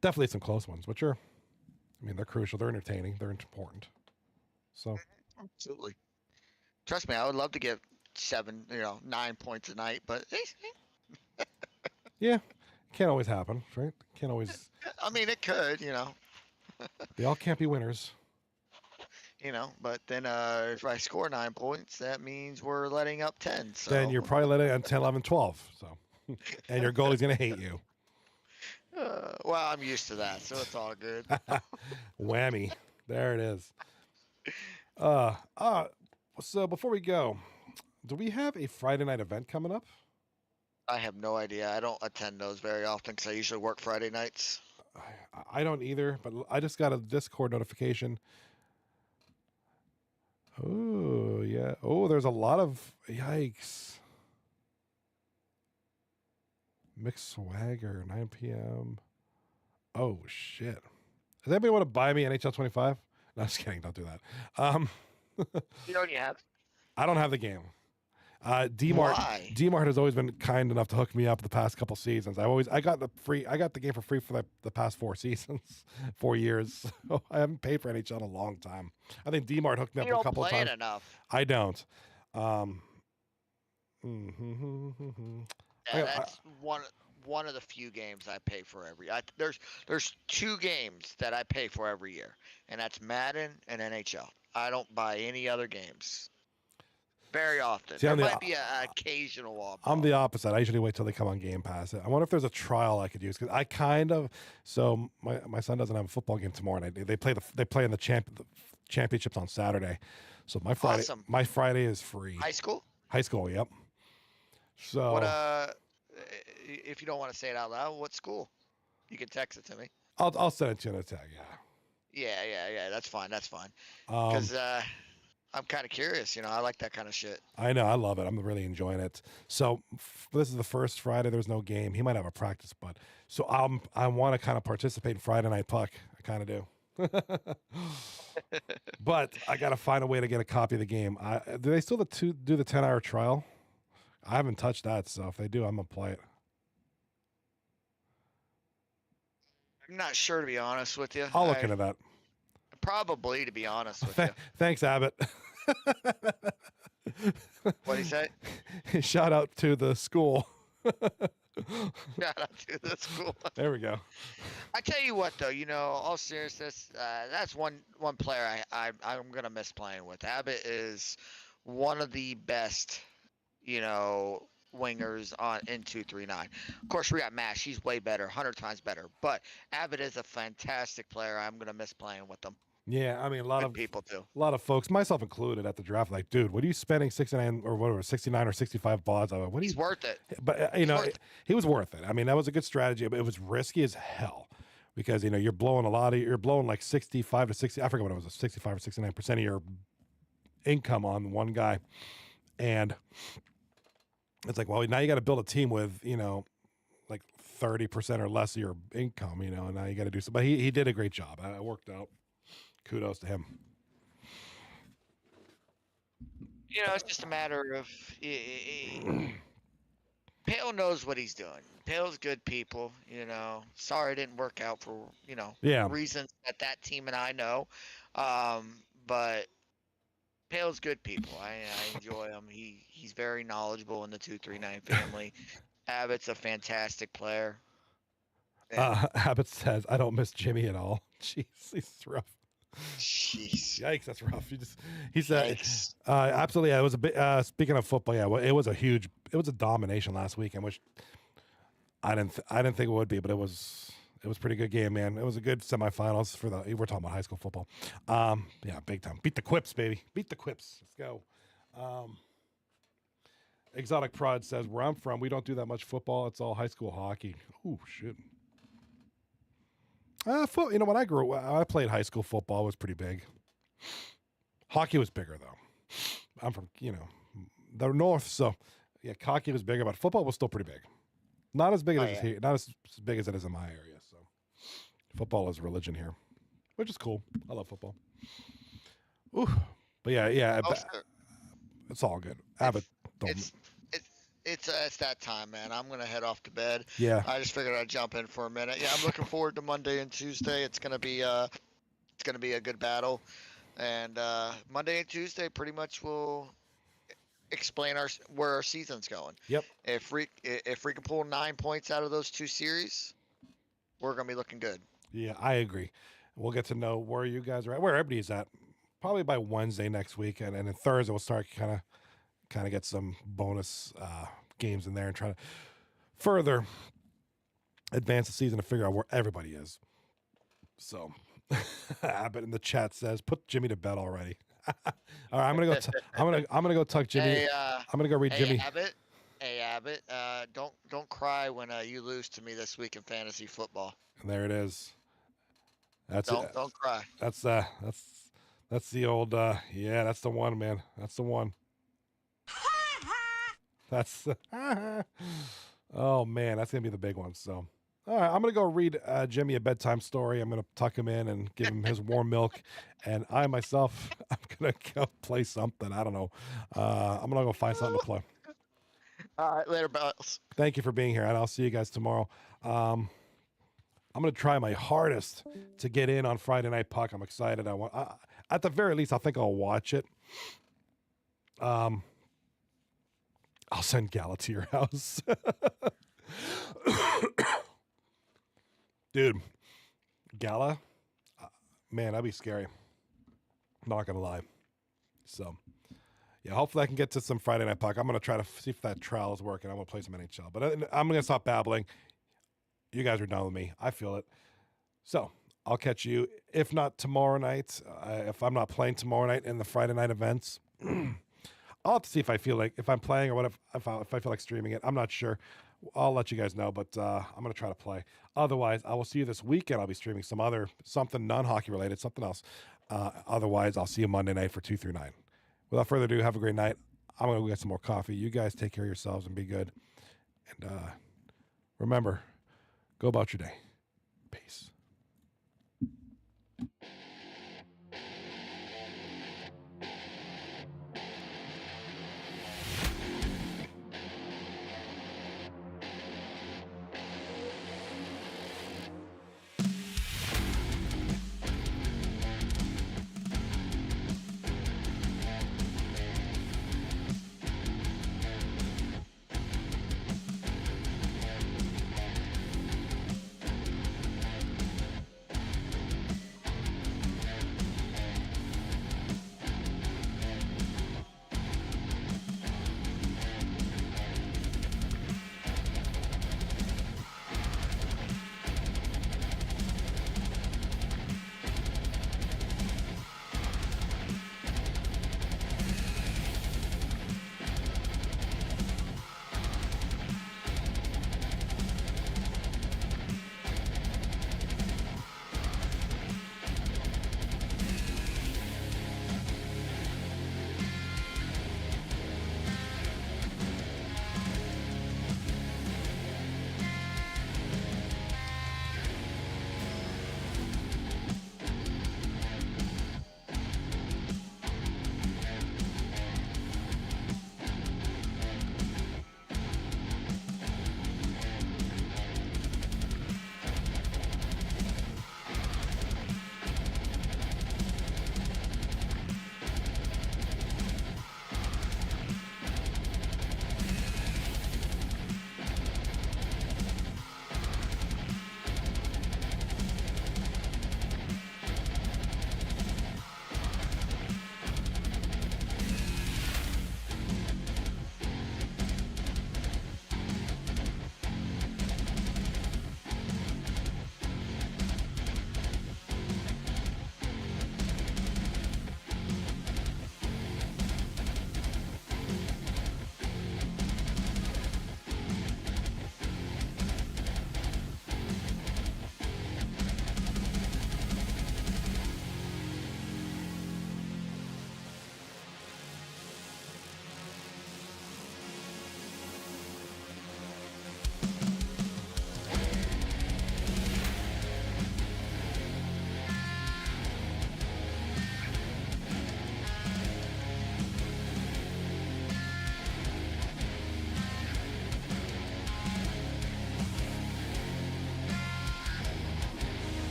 S1: definitely some close ones. But they're crucial. They're entertaining. They're important. So
S4: absolutely, trust me, I would love to get 9 points a night, but
S1: yeah, can't always happen, right? Can't always.
S4: I mean, it could,
S1: They all can't be winners.
S4: But then if I score 9 points, that means we're letting up 10. So
S1: then you're probably letting on 10, 11, 12. So, and your goalie's going to hate you.
S4: Well, I'm used to that, so it's all good.
S1: Whammy. There it is. So before we go, do we have a Friday night event coming up?
S4: I have no idea. I don't attend those very often because I usually work Friday nights.
S1: I don't either, but I just got a Discord notification. Oh, yeah. Oh, there's a lot of... Yikes. Mixed Swagger, 9 p.m. Oh, shit. Does anybody want to buy me NHL 25? No, just kidding. Don't do that.
S4: You already have it?
S1: I don't have the game. D-Mart has always been kind enough to hook me up the past couple seasons. I got the game for free for the past 4 seasons, 4 years. So I haven't paid for NHL in a long time. I think D-Mart hooked me up a couple of times.
S4: You don't play it enough.
S1: I don't.
S4: Yeah, that's one of the few games I pay for every. There's 2 games that I pay for every year, and that's Madden and NHL. I don't buy any other games. Very often. There might be an occasional off.
S1: I'm the opposite. I usually wait till they come on Game Pass. I wonder if there's a trial I could use because so my son doesn't have a football game tomorrow night. They play in the championships on Saturday. So my Friday is free.
S4: High school?
S1: High school, yep. So
S4: what if you don't want to say it out loud, what school? You can text it to me.
S1: I'll send it to you in a tag,
S4: yeah. Yeah, that's fine. Because I'm kind of curious, I like that kind of shit.
S1: I know, I love it. I'm really enjoying it. So this is the first Friday. There's no game. He might have a practice, but so I want to kind of participate in Friday Night Puck. I kind of do. But I got to find a way to get a copy of the game. Do they still do the 10-hour trial? I haven't touched that, so if they do, I'm gonna play it.
S4: I'm not sure, to be honest with you.
S1: I'll look into that.
S4: Probably, to be honest with you.
S1: Thanks, Abbott.
S4: What'd he say?
S1: Shout out to the school.
S4: Shout out to the school.
S1: There we go.
S4: I tell you what, though, all seriousness, that's one player I'm gonna miss playing with. Abbott is one of the best, wingers on in 239. Of course, we got Mash. He's way better, 100 times better. But Abbott is a fantastic player. I'm gonna miss playing with him.
S1: Yeah, I mean
S4: Good people too.
S1: a lot of folks, myself included, at the draft, like, dude, what are you spending 69 or whatever 69 or 65 bonds on? What are
S4: He's
S1: you?
S4: worth it.
S1: But
S4: He's worth it.
S1: he was worth it. I mean, that was a good strategy, but it was risky as hell because you're blowing you're blowing like 65 to 60. I forget what it was, 65 or 69% of your income on one guy, and it's like, well, now you got to build a team with like 30% or less of your income, and now you got to do something. But he did a great job. It worked out. Kudos to him.
S4: It's just a matter of Pale knows what he's doing. Pale's good people. Sorry it didn't work out for
S1: Yeah.
S4: reasons that team and I know, but Pale's good people. I enjoy him. He's very knowledgeable in the 239 family. Abbott's a fantastic player.
S1: Abbott says, "I don't miss Jimmy at all." Jeez, he's rough.
S4: Jeez.
S1: Yikes, that's rough. He said,
S4: Yikes.
S1: absolutely. Yeah, it was a bit. Speaking of football, yeah, it was a domination last weekend, which I didn't think it would be, but it was a pretty good game, man. It was a good semifinals we're talking about high school football. Yeah, big time. Beat the Quips, baby. Beat the Quips. Let's go. Exotic Prod says, where I'm from, we don't do that much football. It's all high school hockey. Ooh, shit. When I played high school football, it was pretty big. Hockey was bigger, though. I'm from, the north, so yeah, hockey was bigger, but football was still pretty big. Not as big as here, not as big as it is in my area. So, football is religion here, which is cool. I love football. Ooh, but yeah,
S4: Sure.
S1: It's all good. Abbott,
S4: It's that time, man. I'm gonna head off to bed.
S1: Yeah.
S4: I just figured I'd jump in for a minute. Yeah, I'm looking forward to Monday and Tuesday. It's gonna be a good battle, and Monday and Tuesday pretty much will explain where our season's going.
S1: Yep.
S4: If we can pull 9 points out of those two series, we're gonna be looking good.
S1: Yeah, I agree. We'll get to know where you guys are at, where everybody's at, probably by Wednesday next week, and then Thursday we'll start kind of get some bonus games in there and try to further advance the season to figure out where everybody is. So, Abbott in the chat says, "Put Jimmy to bed already." All right, I'm gonna go. I'm gonna go tuck Jimmy.
S4: Hey,
S1: I'm gonna go read Jimmy.
S4: Abbott, don't cry when you lose to me this week in fantasy football.
S1: And there it is.
S4: Don't cry.
S1: That's the old yeah. That's the one, man. That's the one. That's oh man, that's gonna be the big one. So, all right, I'm gonna go read Jimmy a bedtime story. I'm gonna tuck him in and give him his warm milk, and I myself, I'm gonna go play something. I don't know. I'm gonna go find something to play.
S4: All right, later, Bells.
S1: Thank you for being here, and I'll see you guys tomorrow. I'm gonna try my hardest to get in on Friday Night Puck. I'm excited. At the very least, I think I'll watch it. I'll send Gala to your house. Dude, Gala, man, that'd be scary. Not going to lie. So, yeah, hopefully I can get to some Friday Night Puck. I'm going to try to see if that trial is working. I'm going to play some NHL. But I'm going to stop babbling. You guys are done with me. I feel it. So, I'll catch you, if not tomorrow night, if I'm not playing tomorrow night in the Friday night events. I'll have to see if if I'm playing or what if I feel like streaming it. I'm not sure. I'll let you guys know, but I'm going to try to play. Otherwise, I will see you this weekend. I'll be streaming something non-hockey related, something else. Otherwise, I'll see you Monday night for 2 through 9. Without further ado, have a great night. I'm going to go get some more coffee. You guys take care of yourselves and be good. And remember, go about your day.